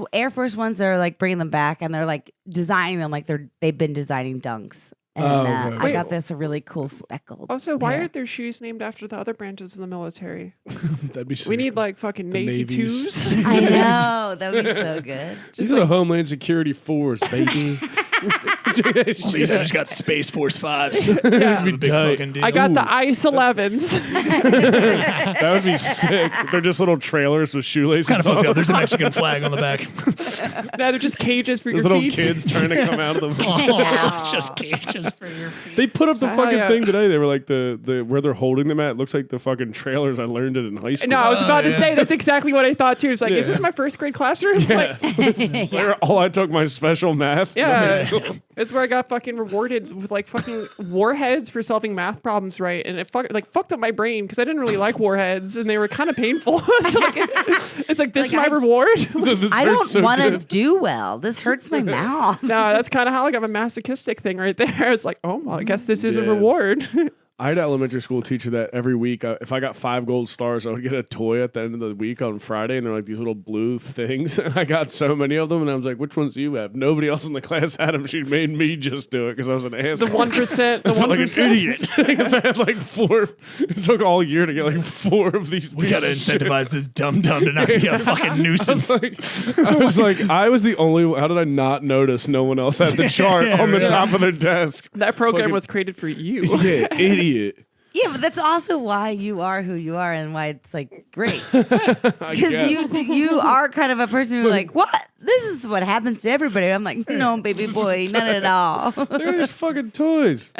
Ones that are like bringing them back, and they're like designing them like they've been designing dunks. And okay. I Wait. got this really cool speckled. Also, why pair. aren't their shoes named after the other branches of the military? That'd be sick. We need like fucking Navy navies. 2s. I know that would be so good. These are the Homeland Security 4s, baby. These I just got Space Force 5s. Yeah. I'm a big tight. fucking deal. I got the Ice 11s. That would be sick. They're just little trailers with shoelaces. Kind of fucked on. up. There's a Mexican flag on the back. No, they're just cages for Those your little feet. kids trying to come out of them. Oh, just cages for your feet. They put up the Hell fucking yeah. thing today. They were like the where they're holding them at. It looks like the fucking trailers I learned it in high school. No, I was about to yeah. say that's exactly what I thought too. It's like, is Yeah. this my first grade classroom? Like, Where all I took my special math. yeah, it's where I got fucking rewarded with like fucking warheads for solving math problems right, and it fucked up my brain because I didn't really like warheads and they were kind of painful. So like, it's like this Like, my reward. This I hurts don't so want to good. do well. This hurts my mouth. No, that's kind of how I got a masochistic thing right there. It's like, oh, well, I guess this is a Yeah. reward. I had an elementary school teacher that every week, if I got 5 gold stars, I would get a toy at the end of the week on Friday, and they're like these little blue things. And I got so many of them, and I was like, which ones do you have? Nobody else in the class had them. She made me just do it because I was an asshole. The 1%. The I felt like an 1%. idiot because I had like 4. It took all year to get like 4 of these. We gotta pieces of shit. incentivize this dumb to not be a fucking nuisance. I was like, I was the only. How did I not notice no one else had the chart on the Yeah. top of their desk? That program Fucking- was created for you. Yeah, idiot. Yeah, but that's also why you are who you are and why it's like great. I Because guess. you are kind of a person who's like, what? This is what happens to everybody. I'm like, no, baby boy, none at all. They're just fucking toys.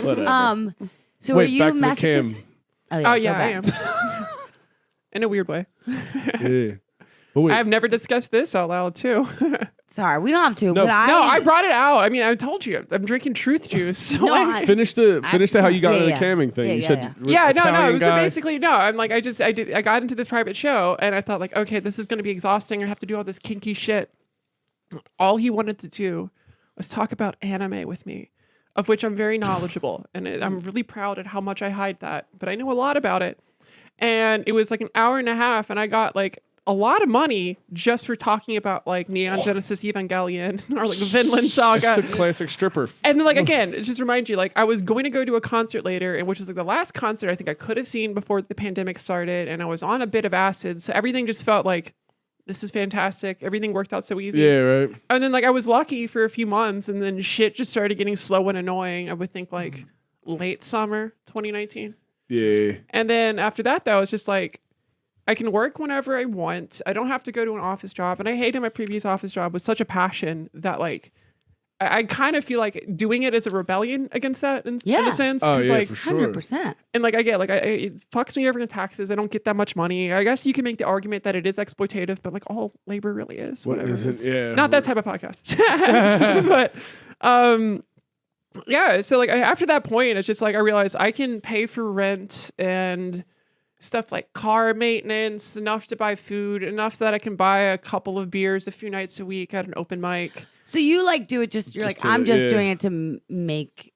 Whatever. So Wait, are you back to the masochistic? cam. Oh Oh go yeah, I back. am. In a weird way. Yeah. But wait, I've never discussed this out loud too. Sorry, we don't have to. No. But No, I brought it out. I mean, I told you, I'm drinking truth juice. No, I- finish the how you got yeah, into yeah. the camming thing. Yeah, you yeah, said yeah. Yeah, no. Italian So guy. basically, no. I'm like, I got into this private show, and I thought like, okay, this is going to be exhausting. I have to do all this kinky shit. All he wanted to do was talk about anime with me, of which I'm very knowledgeable, and I'm really proud at how much I hide that. But I know a lot about it, and it was like an hour and a half, and I got like a lot of money just for talking about like Neon Genesis Evangelion or like the Vinland Saga. It's a classic stripper. And then, like, again, it just remind you, like, I was going to go to a concert later, and which was like the last concert I think I could have seen before the pandemic started, and I was on a bit of acid, so everything just felt like this is fantastic. Everything worked out so easy. Yeah, right. And then, like, I was lucky for a few months, and then shit just started getting slow and annoying. I would think like late summer 2019, Yeah. and then after that, though, it's just like I can work whenever I want. I don't have to go to an office job. And I hated my previous office job with such a passion that like I kind of feel like doing it as a rebellion against that in Yeah. a sense. Oh, 'Cause, yeah, like, for sure. 100%. and like I get like it fucks me over in taxes. I don't get that much money. I guess you can make the argument that it is exploitative, but like all labor really is. What Whatever. is it? It's Yeah. not that type of podcast. But yeah, so like after that point, it's just like I realized I can pay for rent and stuff like car maintenance, enough to buy food, enough that I can buy a couple of beers a few nights a week at an open mic. So you like do it just, you're Just like, to- I'm just yeah. doing it to make.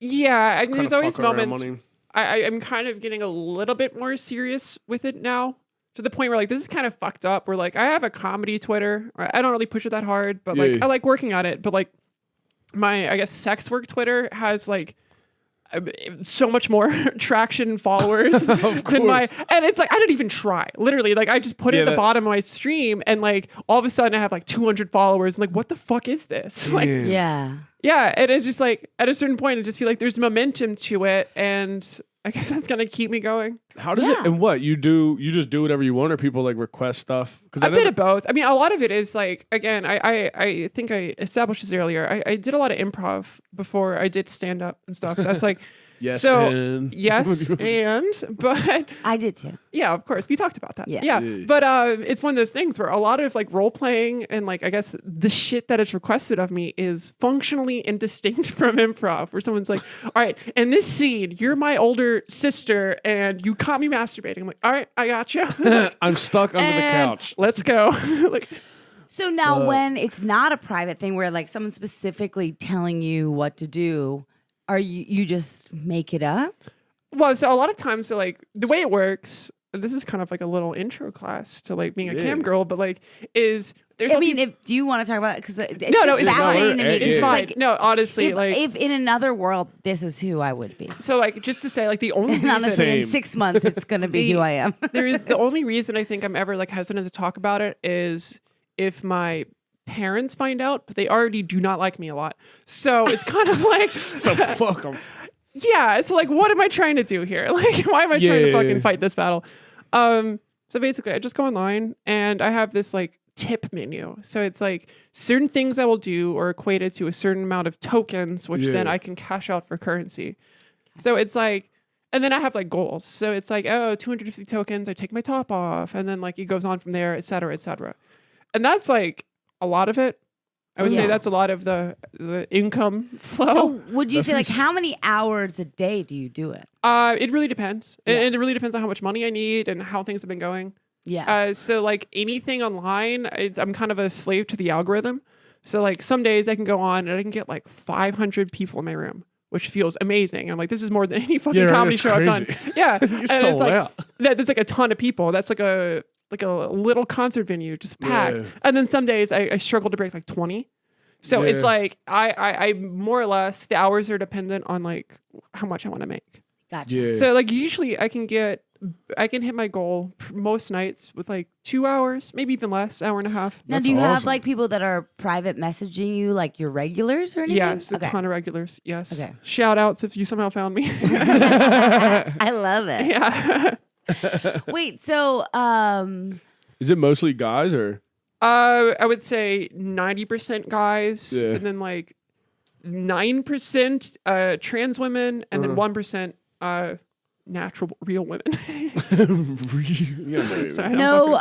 Yeah, Kinda there's always fuck around moments. money. I'm kind of getting a little bit more serious with it now, to the point where like this is kind of fucked up. Where like I have a comedy Twitter. I don't really push it that hard, but like Yeah. I like working on it. But like my I guess sex work Twitter has like so much more traction and followers than my, and it's like I didn't even try. Literally, like I just put it at the bottom of my stream, and like all of a sudden I have like 200 followers. And like, what the fuck is this? Like, Yeah. and it's just like at a certain point, I just feel like there's momentum to it, and I guess that's gonna keep me going. How does it? And what you do? You just do whatever you want, or people like request stuff? A bit of both. I mean, a lot of it is like, again, I think I established this earlier. I did a lot of improv before I did stand up and stuff. That's like, yes, but I did too. yeah, of course, we talked about that. Yeah. But it's one of those things where a lot of like role playing and like I guess the shit that is requested of me is functionally indistinct from improv. Where someone's like, "All right, in this scene, you're my older sister, and you caught me masturbating." I'm like, "All right, I got you. I'm stuck under the couch. Let's go." Like, So now when it's not a private thing where like someone's specifically telling you what to do, are you just make it up? well, so a lot of times, so like the way it works. This is kind of like a little intro class to like being a cam girl, but like is there's. I mean, do you want to talk about it? Because it's no, it's fascinating fine. to me. It's fine. Like, No, honestly, if in another world, this is who I would be. so like just to say, like the only And reason honestly, in 6 months, it's going to be who I am. there is the only reason I think I'm ever like hesitant to talk about it is if my parents find out, but they already do not like me a lot. So it's kind of like So fuck them. yeah, it's like what am I trying to do here? Like why am I trying to fucking fight this battle? So basically I just go online and I have this like tip menu. So it's like certain things I will do are equated to a certain amount of tokens, which then I can cash out for currency. So it's like, and then I have like goals. So it's like, 250 tokens, I take my top off. And then like it goes on from there, et cetera, et cetera. And that's like a lot of it. I would say that's a lot of the income flow. So would you say like how many hours a day do you do it? It really depends. And it really depends on how much money I need and how things have been going. Yeah. So like anything online, I'm kind of a slave to the algorithm. So like some days I can go on and I can get like 500 people in my room, which feels amazing. I'm like, this is more than any fucking comedy show I've done. Yeah. And it's like, there's like a ton of people. That's like a little concert venue just packed. And then some days I struggle to break like 20. So it's like I more or less the hours are dependent on like how much I want to make. Gotcha. So like usually I can hit my goal most nights with like 2 hours, maybe even less, hour and a half. Now, do you have like people that are private messaging you, like your regulars or anything? Yes, a ton of regulars. Yes. Okay. Shout outs if you somehow found me. I love it. Yeah. Wait, so Is it mostly guys or? I would say 90% guys, and then like 9% trans women, and then 1% natural real women. Sorry, no,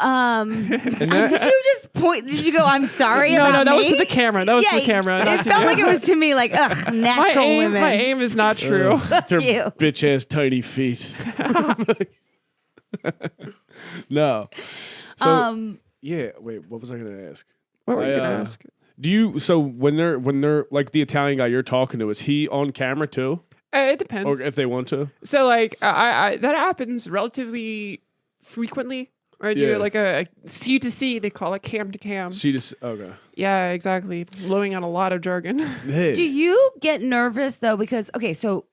did you just point? Did you go? I'm sorry about no, that me? was to the camera. That was to the camera. It felt like it was to me. Like, ugh, natural women. My aim is not true. Their you. bitch ass tiny feet. No. So yeah. Wait. What was I gonna ask? What were you gonna ask? Do you? So when they're like the Italian guy you're talking to, is he on camera too? It depends. Or if they want to. So like I that happens relatively frequently. Or I do like a C to C, they call it cam to cam. C to C. Okay. Yeah, exactly. Blowing on a lot of jargon. Do you get nervous though? Because so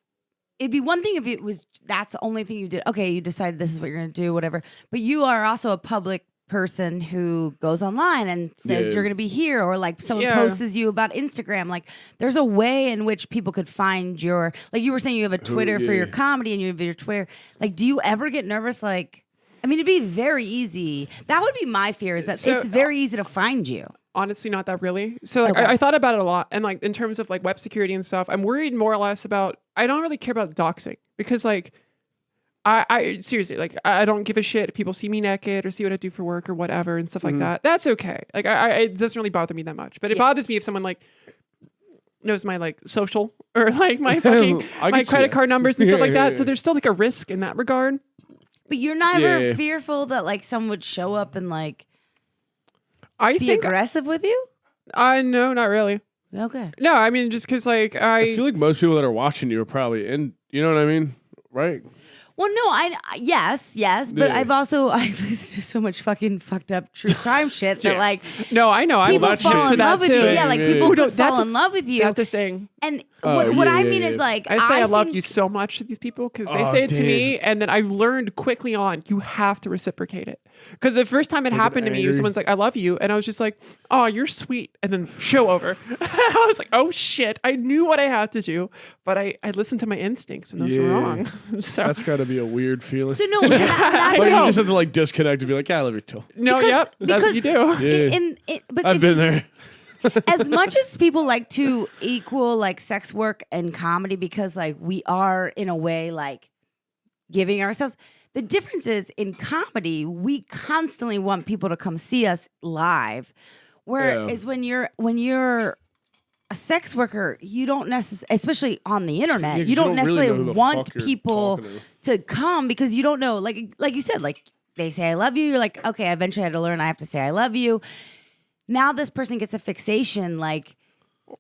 it'd be one thing if it was that's the only thing you did. Okay, you decided this is what you're gonna do, whatever. But you are also a public person who goes online and says you're going to be here, or like someone posts you about Instagram. Like there's a way in which people could find your, like you were saying you have a Twitter for your comedy and you have your Twitter. Like, do you ever get nervous? Like, I mean, it'd be very easy. That would be my fear, is that it's very easy to find you. Honestly, not that really. So like, I thought about it a lot. And like in terms of like web security and stuff, I'm worried more or less about, I don't really care about doxing, because like, I seriously, like, I don't give a shit if people see me naked or see what I do for work or whatever and stuff like that. That's okay. Like, it doesn't really bother me that much. But it bothers me if someone like knows my like social or like my fucking my credit card numbers and stuff like that. So there's still like a risk in that regard. But you're never fearful that like someone would show up and like be aggressive with you? No, not really. Okay. No, I mean just because like I feel like most people that are watching you are probably in. You know what I mean, right? Well, no, yes, but Yeah. I've listened to so much fucking fucked up true crime shit that like No, I know. people that's fall shit in to love that with you. too. Yeah, like Yeah, people yeah. could fall in love with you. That's the thing. And Oh, what yeah, I yeah, mean yeah. is like I say I love think- you so much to these people because they Oh, say it to damn. me, and then I learned quickly on you have to reciprocate it. Because the first time it happened to me, angry. someone's like, "I love you," and I was just like, "Oh, you're sweet," and then show over. I was like, "Oh shit!" I knew what I had to do, but I listened to my instincts, and those were Yeah. wrong. So That's got to be a weird feeling. So no, that's Like, know. you just have to like disconnect and be like, yeah, I love you too. no, because- that's what you do. Yeah. but I've if- been there. as much as people like to equal like sex work and comedy because like we are in a way like giving ourselves, the difference is in comedy we constantly want people to come see us live, whereas when you're a sex worker, you don't necessarily, especially on the internet, Yeah, 'cause you don't really necessarily know who the want fuck you're people talking to come because you don't know, like you said, like they say I love you, you're like, okay, eventually I had to learn I have to say I love you. Now this person gets a fixation. Like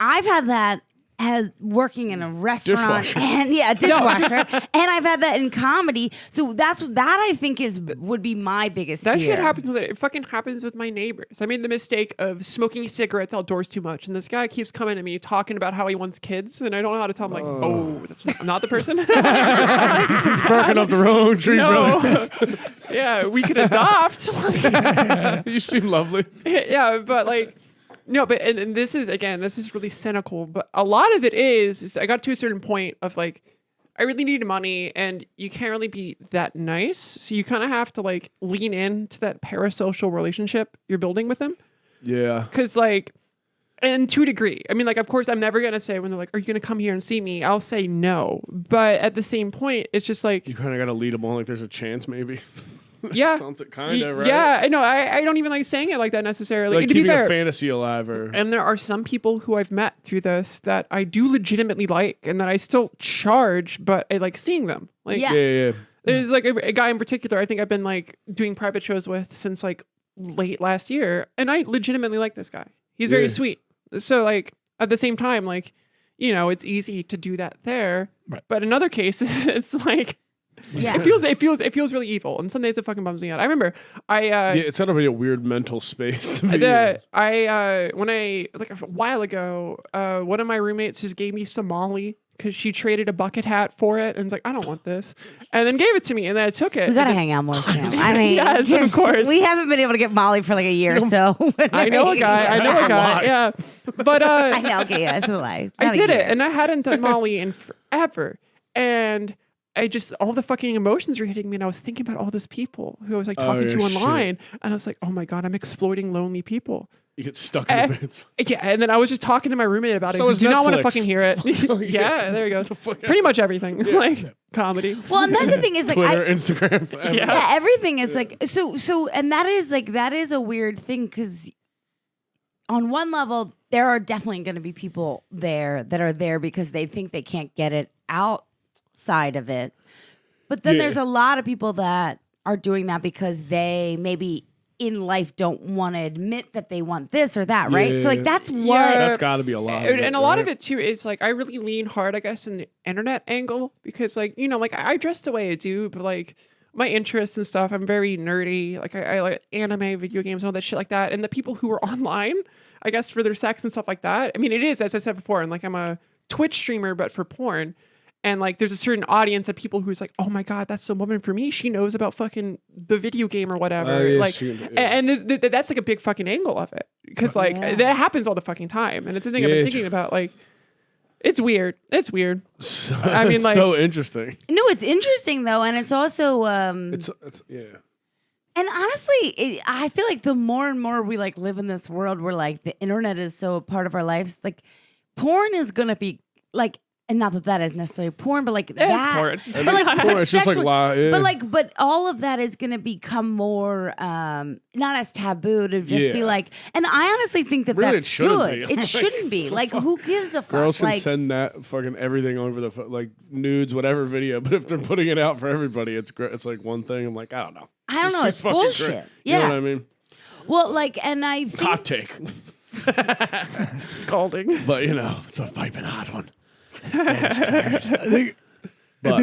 I've had that as working in a restaurant Dishwasher. and dishwasher, and I've had that in comedy. So that I think would be my biggest That fear. shit happens with it. It fucking happens with my neighbors. I made the mistake of smoking cigarettes outdoors too much, and this guy keeps coming to me talking about how he wants kids, and I don't know how to tell him like, oh, I'm not the person. Barking up the wrong tree, brother. No. Yeah, we could adopt. You seem lovely. Yeah, but like, no, but and this is really cynical, but a lot of it is I got to a certain point of like, I really needed money and you can't really be that nice. So you kind of have to like lean into that parasocial relationship you're building with them. Yeah. Cause like, and to a degree, I mean, like, of course I'm never going to say when they're like, are you going to come here and see me? I'll say no. But at the same point, it's just like, You kind of got to lead them on like there's a chance maybe. yeah, Something kind of, right? yeah, I know. I don't even like saying it like that necessarily. Like To be keeping fair, a fantasy alive or... and there are some people who I've met through this that I do legitimately like and that I still charge, but I like seeing them. Like, Yeah. Yeah. there's like a guy in particular I think I've been like doing private shows with since like late last year. And I legitimately like this guy. He's very Yeah. sweet. So like at the same time, like, you know, it's easy to do that there. Right. But in other cases, it's like, Yeah. it feels really evil. And some days it fucking bums me out. I remember Yeah, it's got to be a weird mental space to be in. when I like a while ago, one of my roommates just gave me some Molly because she traded a bucket hat for it, and it's like, I don't want this, and then gave it to me, and then I took it. We gotta and then- hang out more, Sam. I mean, Yes, of course. We haven't been able to get Molly for like a year, so I know a guy. Yeah, but I know. Okay, yeah, it's a lie. I Not a did year. it, and I hadn't done Molly in forever, and I just all the fucking emotions were hitting me, and I was thinking about all these people who I was like talking to yeah, shit. online, and I was like, oh my god, I'm exploiting lonely people. You get stuck in the beds. Yeah, and then I was just talking to my roommate about it. So He is did not want to Netflix. fucking hear it. Yeah, there you go. Pretty much everything, like comedy. Well, and that's the thing is like Twitter, Instagram. Yeah. yeah, everything is like so, and that is a weird thing because on one level there are definitely going to be people there that are there because they think they can't get it outside of it, but then Yeah. there's a lot of people that are doing that because they maybe in life don't want to admit that they want this or that, right? So like Yeah. that's what Yeah. That's got to be a lot. of And a lot of right? it too is like I really lean hard, I guess, in the internet angle because, like, you know, like I dress the way I do, but like my interests and stuff, I'm very nerdy. Like I like anime, video games, and all that shit like that. And the people who are online, I guess, for their sex and stuff like that. I mean, it is, as I said before, and like I'm a Twitch streamer, but for porn. And like, there's a certain audience of people who's like, oh my god, that's the woman for me. She knows about fucking the video game or whatever. Yeah, like, yeah. and that's like a big fucking angle of it because like Yeah. that happens all the fucking time. And it's a thing I've Yeah, been it's- thinking about. Like, it's weird. It's weird. I mean, It's like, so interesting. no, it's interesting though, and it's also It's yeah. and honestly, I feel like the more and more we like live in this world where like the internet is so a part of our lives, like porn is gonna be like, and not that that is necessarily porn, but like that. porn. But like, Porn, it's just sex like with- yeah. but all of that is gonna become more not as taboo to just be Yeah. like. And I honestly think that Really, it that's shouldn't good. be. It Like, shouldn't be. Like, who gives a fuck? Girls can Like, send that fucking everything over the like nudes, whatever video. But if they're putting it out for everybody, it's great. It's like one thing. I'm like, I don't know. I don't know. so It's fucking bullshit. great. Yeah. You know what I mean? Well, like, and I think Hot take, scalding. but you know, it's a piping hot one. I think But I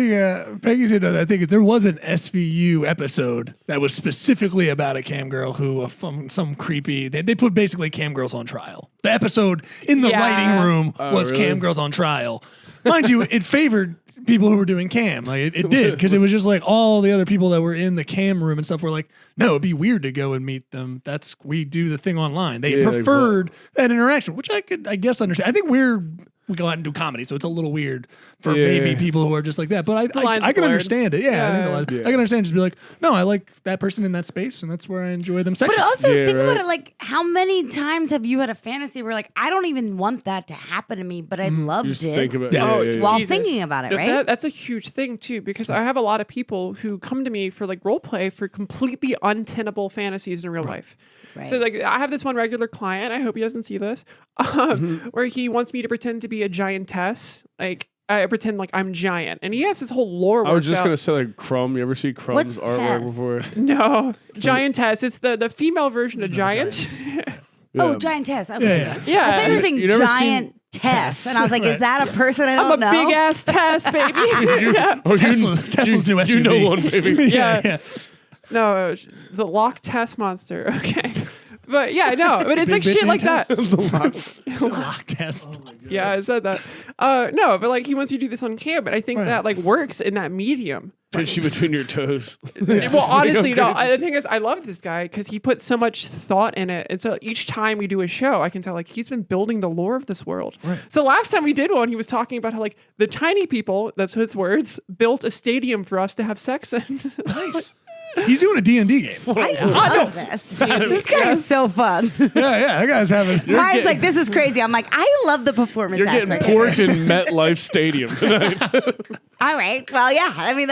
think Peggy said I think there was an SVU episode that was specifically about a cam girl who from some creepy. They put basically cam girls on trial. The episode in the writing room was really? cam girls on trial. Mind you, it favored people who were doing cam. Like it did because it was just like all the other people that were in the cam room and stuff were like, no, it'd be weird to go and meet them. We do the thing online. They preferred that interaction, which I guess understand. I think we go out and do comedy, so it's a little weird for maybe people who are just like that. But I can understand it. Yeah, I think I can understand. Just be like, no, I like that person in that space, and that's where I enjoy them sexually. But also think about it, like how many times have you had a fantasy where like I don't even want that to happen to me, but I loved it think about while Jesus. thinking about it, No, right? That's a huge thing too, because I have a lot of people who come to me for like role play for completely untenable fantasies in real life. Right. So like I have this one regular client, I hope he doesn't see this, where he wants me to pretend to be a giantess. Like I pretend like I'm giant, and he has this whole lore. I was just out. gonna say like Crumb. You ever see Crumb's What's artwork Tess? before? No, giantess. It's the female version of giant. Oh, giantess. Okay. Yeah. I thought you were saying You never giant Tess, and I was like, is that a person I don't I'm a know? big ass Tess, baby. Yeah. Tesla's new SUV. You know one, baby. Yeah. No, the Loch Tess monster. Okay. But yeah, no, but it's Big like bitch shit like named that. Loch test. Yeah, I said that. No, but like he wants you to do this on cam, but I think that like works in that medium. Push you between your toes. Well, honestly, no. The thing is, I love this guy because he put so much thought in it, and so each time we do a show, I can tell like he's been building the lore of this world. Right. So last time we did one, he was talking about how like the tiny people—that's his words—built a stadium for us to have sex in. Nice. He's doing a D&D game. I love this. This guy is so fun. Yeah, that guy's having. Ryan's like, this is crazy. I'm like, I love the performance You're getting aspect. porked in MetLife Stadium tonight. All right. Well, yeah. I mean,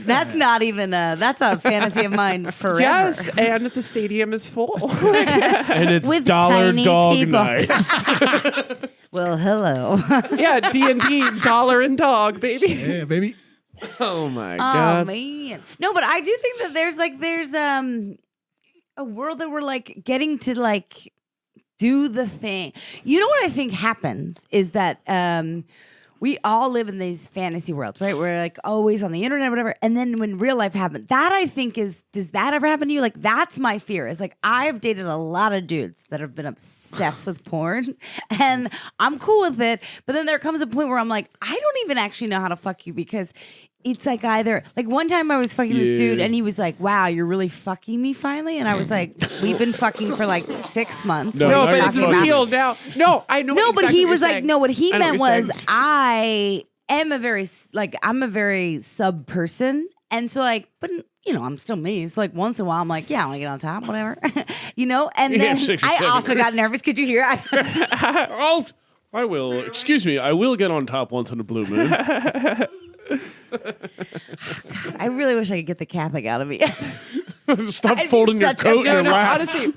that's not even that's a fantasy of mine forever. Yes, and the stadium is full. And it's With dollar tiny dog people. night. Well, hello. Yeah, D&D, dollar and dog, baby. Yeah, baby. Oh my Oh god. man. No, but I do think that there's a world that we're like getting to like do the thing. You know what I think happens is that we all live in these fantasy worlds, right? We're like always on the internet, whatever. And then when real life happens, that I think does that ever happen to you? Like that's my fear. Is like I've dated a lot of dudes that have been obsessed with porn and I'm cool with it. But then there comes a point where I'm like, I don't even actually know how to fuck you because it's like either like one time I was fucking this dude and he was like, wow, you're really fucking me finally. And I was like, we've been fucking for like 6 months. No, No, What but are it's you talking revealed now. No, I know. No, but exactly he what was you're like, saying. no, what he I know meant what you're was saying. I am a very, like, I'm a very sub person. And so, like, but, you know, I'm still me. So, like, once in a while, I'm like, yeah, I want to get on top, whatever. you know? And Yeah, then 6 or I 7. also got nervous. Could you hear? Oh, I will. Excuse me. I will get on top once in a blue moon. I really wish I could get the Catholic out of me. Stop I'd be folding your such a- coat No, and no, laugh. honestly,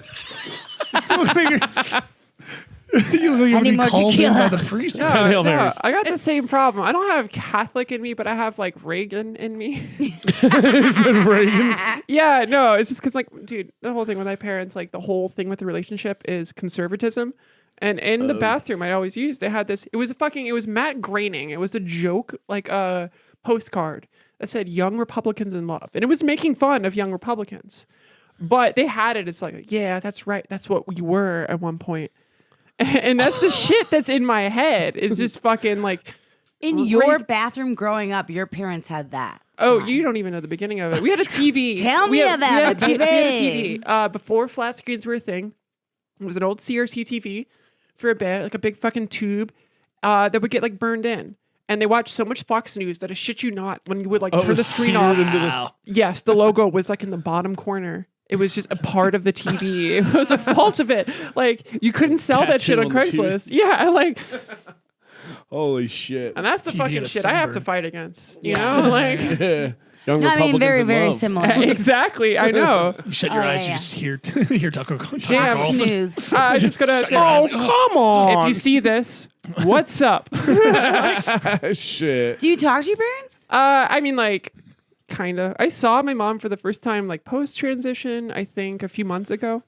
You look like Any you're more called in by tequila? the priest. no, 10 Hail no, Marys. I got the same problem. I don't have Catholic in me, but I have like Reagan in me. Is it Reagan? Yeah, no, it's just because like, dude, the whole thing with my parents, like the whole thing with the relationship is conservatism. And in the bathroom I always used, they had this, it was Matt Groening. It was a joke, like a postcard that said young Republicans in love. And it was making fun of young Republicans. But they had it as like, yeah, that's right. That's what we were at one point. And that's the shit that's in my head. It's just fucking like, In your bathroom growing up, your parents had that. oh, you don't even know the beginning of it. We had a TV. Tell me about we had the We had a TV. TV. Before flat screens were a thing, it was an old CRT TV for a bit, like a big fucking tube that would get like burned in. And they watched so much Fox News that I shit you not, when you would like turn the screen off. Yes, the logo was like in the bottom corner. It was just a part of the TV. It was a fault of it. Like you couldn't sell that shit Tattoo on on the TV. Craigslist. Yeah, like, Holy shit. and that's the TV fucking and a shit I have to sunburn. fight against. You know, like Yeah. Young No, I mean, Republicans very, in very love. similar. exactly. I know. You shut your Oh, eyes, yeah. you just hear Tucker Damn. Carlson. News. I was just gonna say, Oh, come on. if you see this, what's up? Shit. Do you talk to your parents? I mean, like, kind of. I saw my mom for the first time, like, post transition, I think, a few months ago.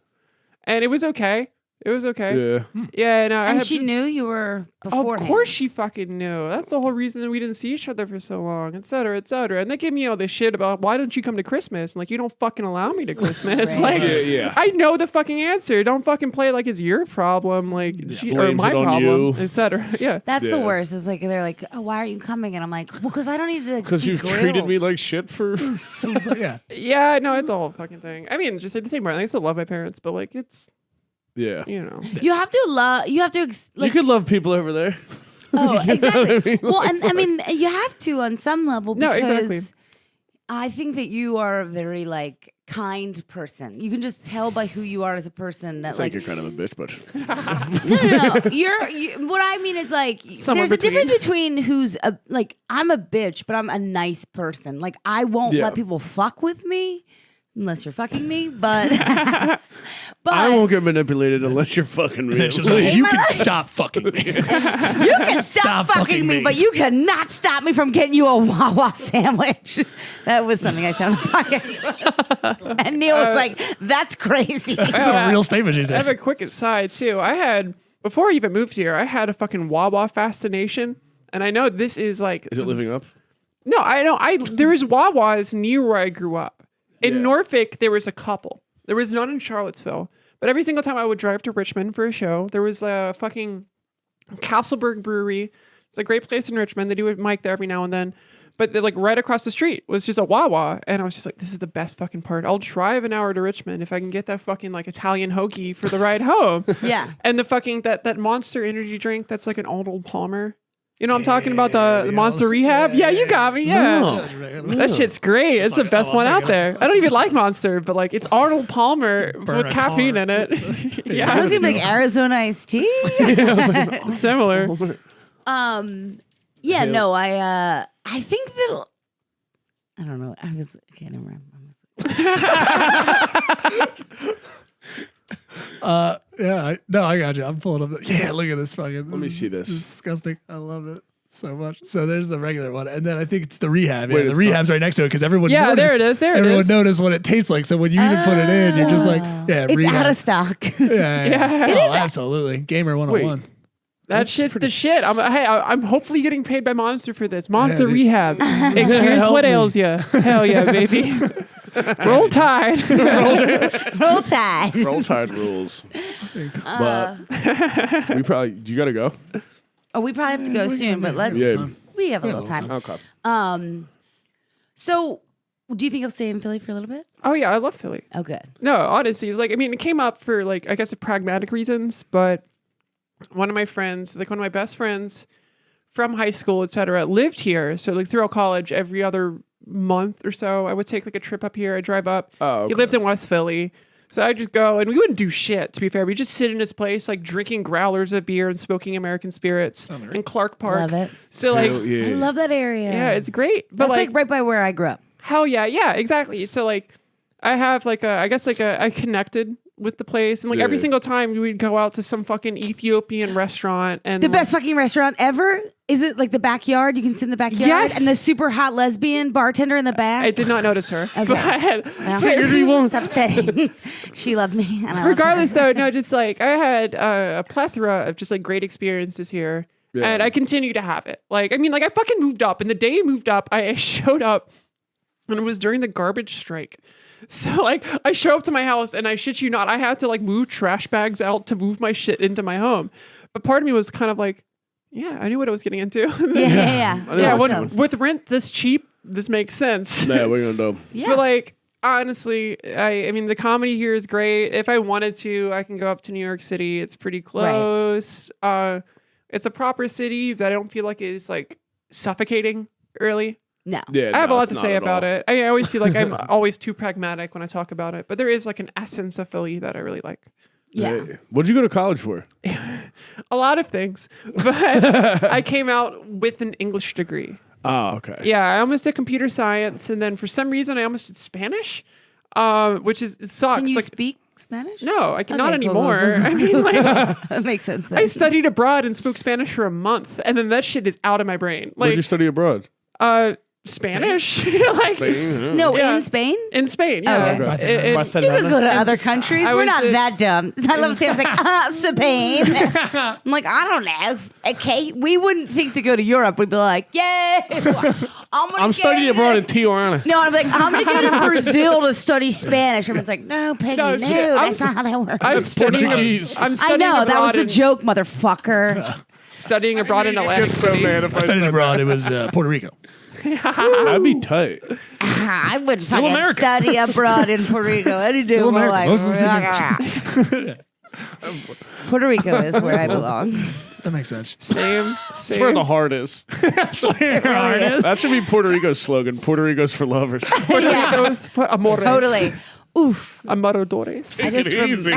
And it was okay. It was okay. Yeah. Yeah, no, And she knew you were beforehand. Of course she fucking knew. That's the whole reason that we didn't see each other for so long, et cetera, et cetera. And they gave me all this shit about why don't you come to Christmas? And like, you don't fucking allow me to Christmas. Right. Like, Yeah. I know the fucking answer. Don't fucking play like it's your problem, like or Blames my it on problem, you. et cetera. Yeah. That's the Yeah. worst. Is like they're like, oh, why aren't you coming? And I'm like, well, because I don't need to. Because be you've grilled. treated me like shit for. Yeah. Yeah, no, it's a whole fucking thing. I mean, just at the same time, I still love my parents, but like, it's Yeah. you know. You have to love. You have to. You could love people over there. Oh, exactly. I mean? Well, and I mean, you have to on some level No, because exactly. I think that you are a very like kind person. You can just tell by who you are as a person that I think like you're kind of a bitch, but no. You, what I mean is like Somewhere there's a between. difference between who's a like I'm a bitch, but I'm a nice person. Like I won't Yeah. let people fuck with me unless you're fucking me, but but I won't get manipulated unless you're fucking me. It's just like, you can stop fucking me. you can stop fucking me, but you cannot stop me from getting you a Wawa sandwich. That was something I said on the podcast. And Neil was like, that's crazy. That's a real statement she I have said. a quick aside too. I had before I even moved here, I had a fucking Wawa fascination, and I know this is like Is it living up? no, I don't. There is Wawas near where I grew up. In Yeah. Norfolk, there was a couple. There was none in Charlottesville. But every single time I would drive to Richmond for a show, there was a fucking Castleberg Brewery. It's a great place in Richmond. They do a mic there every now and then. But like right across the street was just a Wawa. And I was just like, this is the best fucking part. I'll drive an hour to Richmond if I can get that fucking like Italian hoagie for the ride home. Yeah. And the fucking, that Monster energy drink that's like an Arnold Palmer. You know what I'm talking about? The Monster Rehab? Yeah, you got me. Yeah. That shit's great. It's the best one out there. I don't even like Monster, but like it's Arnold Palmer Burn with a caffeine car. in it. I yeah, was gonna be like Arizona iced tea. similar. Yeah, no, I think that I don't know. I was okay, never mind. Yeah, I got you. I'm pulling up. Yeah, look at this fucking. Let me see this. It's disgusting. I love it so much. So there's the regular one, and then I think it's the rehab. Yeah, Wait, the it's rehab's right next to it because everyone. Yeah, noticed, there it is. There it everyone is. noticed what it tastes like. So when you even put it in, you're just like, yeah, It's rehab. out of stock. Yeah. Yeah. It Oh, absolutely. Gamer 101. That shit's the shit. I'm hopefully getting paid by Monster for this. Monster Yeah, Rehab. And here's Help what me. ails you. Hell yeah, baby. Roll Tide. Roll Tide. Roll Tide rules. But we probably. You got to go. Oh, we probably have to go soon, but let's. Yeah. We have a little time. Okay. So, do you think you'll stay in Philly for a little bit? Oh yeah, I love Philly. Oh, good. No, honestly, it's like, I mean, it came up for like, I guess, pragmatic reasons, but one of my friends, like one of my best friends from high school, etc., lived here. So like throughout college, every other month or so, I would take like a trip up here. I drive up. Oh, He okay. lived in West Philly. So I just go, and we wouldn't do shit, to be fair. We just sit in his place, like drinking growlers of beer and smoking American spirits in Clark Park. Love it. So like, Hell yeah. I love that area. yeah, it's great. But That's like right by where I grew up. hell yeah, yeah, exactly. So like, I have like I connected with the place, and like every Yeah. single time we'd go out to some fucking Ethiopian restaurant, and The best fucking restaurant ever. Is it like the backyard? You can sit in the backyard. Yes. And the super hot lesbian bartender in the back. I did not notice her. Okay. But Well, Figured we won't. Stop saying. She loved me. And I loved her. regardless, though, no, just like I had a plethora of just like great experiences here. Yeah. And I continue to have it. Like, I mean, like I fucking moved up, and the day I moved up, I showed up, and it was during the garbage strike. So like I show up to my house, and I shit you not, I had to like move trash bags out to move my shit into my home. But part of me was kind of like, yeah, I knew what I was getting into. Yeah. I know Yeah, what Welcome. with rent this cheap, this makes sense. Nah, we're gonna do. Yeah. But like honestly, I mean the comedy here is great. If I wanted to, I can go up to New York City. It's pretty close. It's a proper city that I don't feel like is like suffocating early. No. Yeah, I have a no, lot it's to not say at about all. it. I always feel like I'm always too pragmatic when I talk about it, but there is like an essence of Philly that I really like. Yeah. Hey, what'd you go to college for? A lot of things, but I came out with an English degree. Oh, okay. Yeah, I almost did computer science, and then for some reason I almost did Spanish, which is it sucks. Can you like, speak Spanish? no, I cannot Okay, cool, cool, anymore. cool. I mean, like That makes sense. I studied abroad and spoke Spanish for a month, and then that shit is out of my brain. Where'd Like, you study abroad? Spanish. Like No, Yeah. in Spain. in Spain. Yeah. Oh, It- Barcelona. You could go to other countries. I We're would not say- that dumb. I love Sam's like, Spain. I'm like, I don't know. Okay, we wouldn't think to go to Europe. We'd be like, yay. I'm studying abroad in Tijuana. No, I'm like, I'm going to go to Brazil to study Spanish. Everyone's like, no, Peggy, No, no, shit. that's not how that works. I'm studying. Portuguese. I'm I studying know, that was abroad the in- joke, motherfucker. Studying abroad in Atlantic Get so City. mad if I studied abroad. It was Puerto Rico. That'd be tight. I wouldn't Still fucking America. study abroad in Puerto Rico. Any day Still of my America. life. Puerto Rico is where I belong. That makes sense. Same. That's where the heart is. That's where your heart is. That should be Puerto Rico's slogan. Puerto Rico's for lovers. Yeah, Amores. totally. Oof. Amoradores. I just, Easy.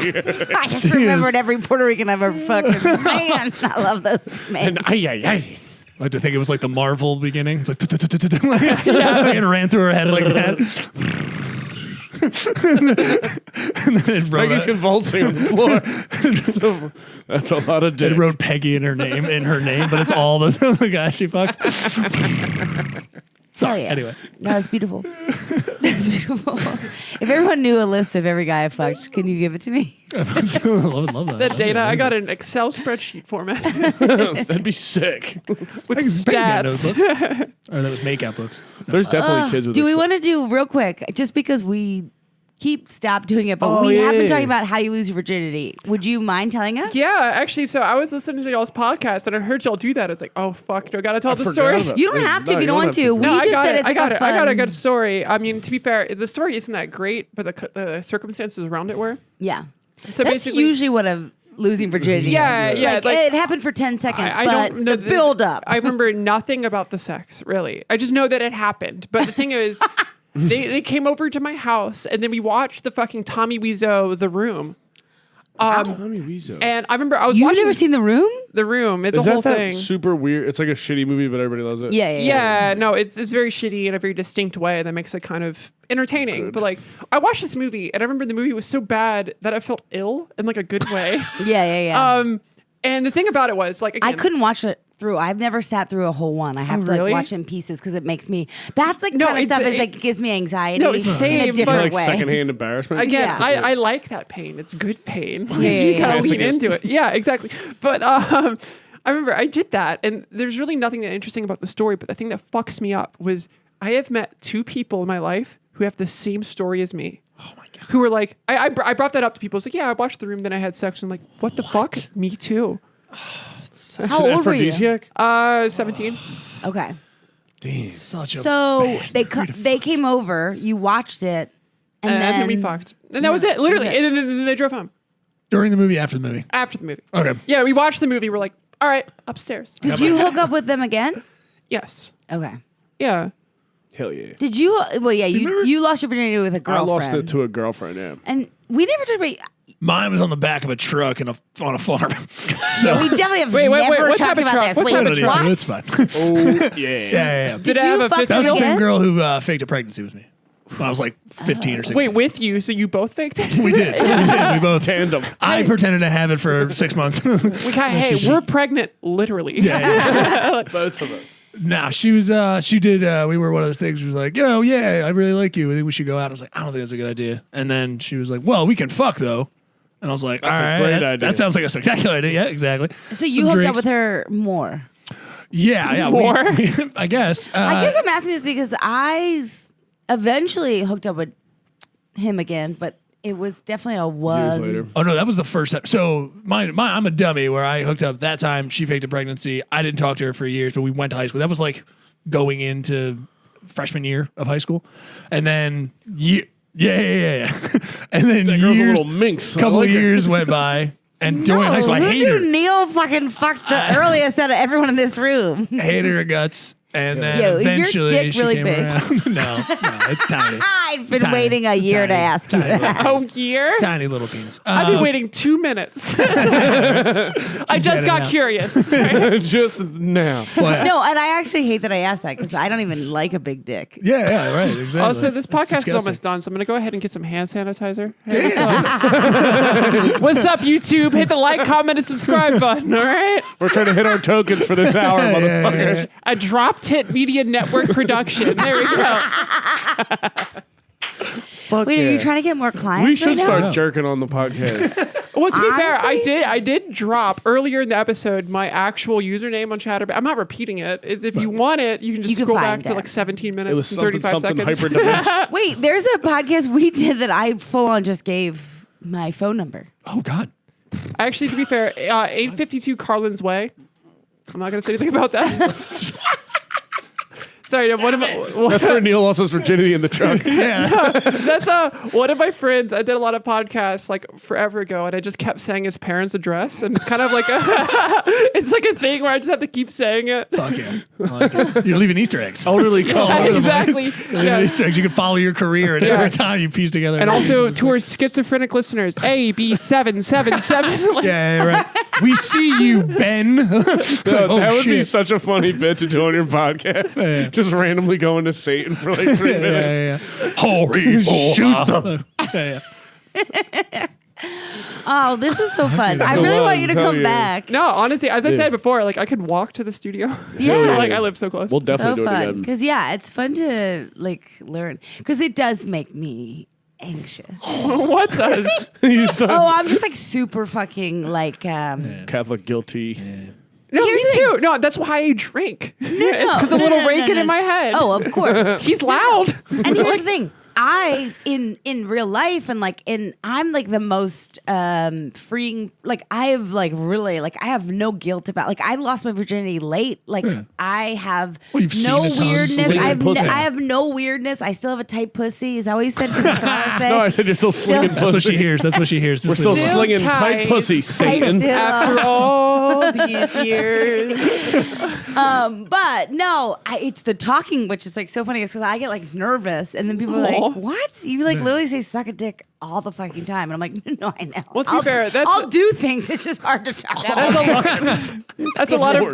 I just remembered every Puerto Rican I've ever fucking. Man, I love those men. And ay. I like to think it was like the Marvel beginning. It's like, it ran through her head like that. And then it wrote, Peggy's convulsing on the floor. That's a lot of it dick. wrote Peggy in her name, but it's all the guys she fucked. Hell yeah. Anyway. That was beautiful. That's beautiful. If everyone knew a list of every guy I fucked, can you give it to me? love that. The data, I got an Excel spreadsheet format That'd be sick. with Peggy's got stats. notebooks. Or that was makeout books. There's definitely kids with Do we Excel. want to do real quick, just because we stop doing it, but Oh, we have been yeah. talking about how you lose your virginity. Would you mind telling us? Yeah, actually, so I was listening to y'all's podcast and I heard y'all do that. I was like, oh fuck, do I gotta tell the forgot story? about You don't have to if you don't want to. We No, I just got said it. it's I like got a it. I got a fun- good story. I mean, to be fair, the story isn't that great, but the circumstances around it were. Yeah. So That's basically, usually what a losing virginity Yeah, is. yeah, Like, like- it happened for 10 seconds, I but don't know the build up. I remember nothing about the sex, really. I just know that it happened. But the thing is, they came over to my house and then we watched the fucking Tommy Wiseau The Room. Tommy Wiseau. And I remember I was You've watching never seen The Room? The Room. It's Is a whole that thing. super weird? It's like a shitty movie, but everybody loves it. Yeah. Yeah, no, it's very shitty in a very distinct way that makes it kind of entertaining. But like, I watched this movie and I remember the movie was so bad that I felt ill in like a good way. Yeah. And the thing about it was like, again, I couldn't watch it through. I've never sat through a whole one. I have to really? like watch it in pieces because it makes me. That's like No, kind of it's- stuff is it- like gives me anxiety. No, it's in same, a but- different Like way. secondhand embarrassment. Again, Yeah. I like that pain. It's good pain. yeah, You yeah. gotta lean Masochist. into it. Yeah, exactly. But I remember I did that, and there's really nothing that interesting about the story. But the thing that fucks me up was I have met two people in my life who have the same story as me. Oh my god! Who were like, I brought that up to people. It's like, yeah, I watched The Room, then I had sex. And I'm like, what the fuck? Me too. How old were you? Aphrodisiac? 17. Okay. Damn. Such a So they came over. You watched it, and And then we fucked. And that was it, literally. That's it. And then they drove home during the movie, after the movie. after the movie. Okay. Yeah, we watched the movie. We're like, all right, upstairs. Did you hook up with them again? Yes. Okay. Yeah. Hell yeah. Did you? Well, yeah. remember- You lost your virginity with a I girlfriend. lost it to a girlfriend, yeah. And we never talked about. Mine was on the back of a truck on a farm. Yeah, we definitely have Wait, never what talked type of about truck? this. What Wait, type of It's truck? fine. It's fine. Oh, yeah. Yeah. Did it you have a fuck 50 That was the again? same girl who faked a pregnancy with me when I was like 15 or 16. Wait, with you? So you both faked it? We did. We both. Tandem. I pretended to have it for 6 months. We got, hey, we're pregnant, literally. Both of us. Nah, she did, we were one of those things, she was like, yeah, I really like you. I think we should go out. I was like, I don't think that's a good idea. And then she was like, well, we can fuck though. And I was like, all That's a right, great that idea. sounds like a spectacular idea. Yeah, exactly. So you Some hooked drinks. up with her more. Yeah. More? I guess. I guess I'm asking this because I eventually hooked up with him again, but it was definitely a Years one. later. Oh no, that was the first time. So I'm a dummy where I hooked up that time. She faked a pregnancy. I didn't talk to her for years, but we went to high school. That was like going into freshman year of high school, and then yeah. And then That girl's a years, little minx. I couple like of her. years went by, and during high school, I who hated her. knew Neil fucking fucked the earliest out of everyone in this room. Hated her guts. And then Yo, is your eventually dick she really came big? around. No, it's tiny. I've been Tiny. waiting a It's year to tiny. ask you Tiny. that. Oh, year? Tiny little penis. I've been waiting 2 minutes. I just getting got out. curious. Just now. But- No, and I actually hate that I asked that because I don't even like a big dick. Yeah, right, exactly. Also, this It's podcast is disgusting. almost done, so I'm going to go ahead and get some hand sanitizer. Hey, what's up? What's up, YouTube? Hit the like, comment, and subscribe button, all right? We're trying to hit our tokens for this hour, motherfuckers. A drop Droptent Media Network production. There we go. Fuck Wait, yeah. are you trying to get more clients? We should right now? start jerking on the podcast. Well, to be fair, Honestly? I did drop earlier in the episode my actual username on Chatterbait. I'm not repeating it. If you want it, you can just You can scroll back find to it. like 17 minutes It was and something 35 seconds. hyper-dimensional. Wait, there's a podcast we did that I full on just gave my phone number. Oh God. Actually, to be fair, 852 Carlin's Way. I'm not going to say anything about that. Sorry, no, That's where Neil lost his virginity in the truck. that's one of my friends. I did a lot of podcasts like forever ago, and I just kept saying his parents' address, and it's kind of like it's like a thing where I just have to keep saying it. Fuck yeah. I like it. You're leaving Easter eggs. Elderly couple. Exactly. You're leaving Easter eggs. You can follow your career, and every time you piece together. And also to our schizophrenic listeners, AB777. yeah, right. We see you, Ben. That oh would be shit. such a funny bit to do on your podcast. Yeah. Just randomly going to Satan for like 3 minutes. Yeah. Holy Shoot them. Yeah. Oh, this was so fun. I It really want was. you to Hell come yeah. back. No, honestly, as I Yeah. said before, like I could walk to the studio. Yeah. Like I live so close. We'll definitely So do it fun. again. Because, yeah, it's fun to like learn. Because it does make me anxious. What does? You start Oh, I'm just like super fucking like Catholic guilty. No, Here's me the too. No, that's why I drink. It's because a no, little no, no, Reagan no. in my head. Oh, of course. He's loud. And here's the thing. I in real life and like I'm like the most freeing, like I have like really like I have no guilt about, like I lost my virginity late, like I have Well, you've no seen a ton. weirdness. Slinging pussy. I have no weirdness. I still have a tight pussy. Is that what you said? 'Cause that's what I say. No, I said you're still slinging That's what pussy. she hears. That's what she hears. We're Just still leave it. slinging tight. tight pussy, Satan. still- After all these years. But no, it's the talking, which is like so funny, because I get like nervous, and then people are Aw. like, "What?" You like literally say "suck a dick" all the fucking time, and I'm like, "No, I know." Well, to be fair, I'll do things. It's just hard to talk about.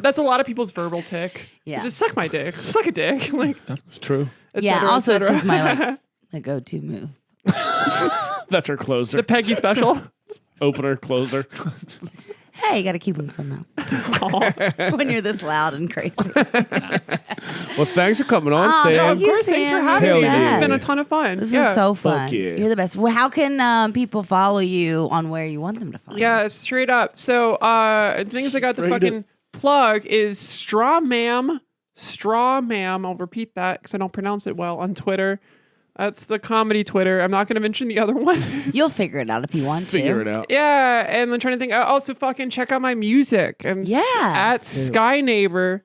That's a lot of people's verbal tick. Yeah. Just suck my dick. Suck a dick. Like It's true. et Yeah. cetera, et Also, it's cetera. just my like the go-to move. That's her closer. the Peggy special. Opener, closer. Hey, you got to keep them somehow when you're this loud and crazy. Well, thanks for coming on, Oh, Sam. thank Of you, course, thanks for Sam. having Hell me. This yeah. has been a ton of fun. This yeah. is so fun. yeah. You're the best. Well, how can people follow you on where you want them to follow? Yeah, straight up. So things I got to Straight fucking plug is Strawmam. I'll repeat that because I don't pronounce it well on Twitter. That's the comedy Twitter. I'm not going to mention the other one. You'll figure it out if you want Figure to. it out. Yeah, and I'm trying to think. Also, fucking check out my music. I'm at Sky Neighbor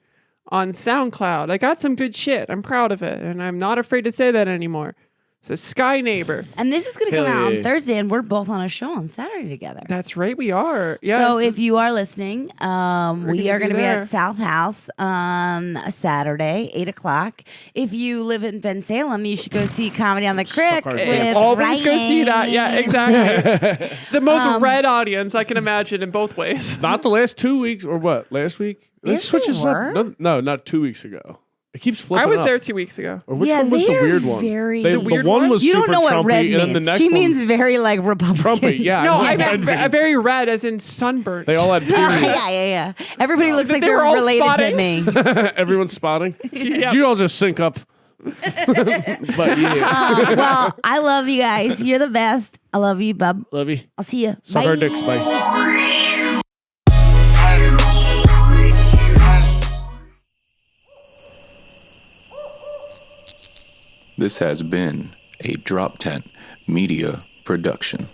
on SoundCloud. I got some good shit. I'm proud of it, and I'm not afraid to say that anymore. So Sky Neighbor. And this is going to come Hell out yeah. on Thursday, and we're both on a show on Saturday together. That's right, we are. Yeah. So if you are listening, we gonna are going to be be there. at South House on a Saturday, 8:00. If you live in Ben Salem, you should go see Comedy on the Crick our with always go see that. Yeah, Ryan. exactly. The most red audience I can imagine in both ways. Not the last 2 weeks or what? Last week? Let's Yes, switch they this were. up. No, not 2 weeks ago. It keeps flipping I was up. there 2 weeks ago. Or which Yeah, one was the they're weird one? very- The The weird one one? was You super don't know what Trumpy, red and then the means. next She one means very like Republican. Trumpy. Yeah, No, I I know meant red means. very red, as in sunburnt. They all had periods. yeah. Everybody looks like They they're were all related spotting. to me. Everyone's spotting. Yeah. You all just sync up. But yeah, Well, I love you guys. You're the best. I love you, bub. love you. I'll see you. Suck our dicks, bye. This has been a Droptent Media production.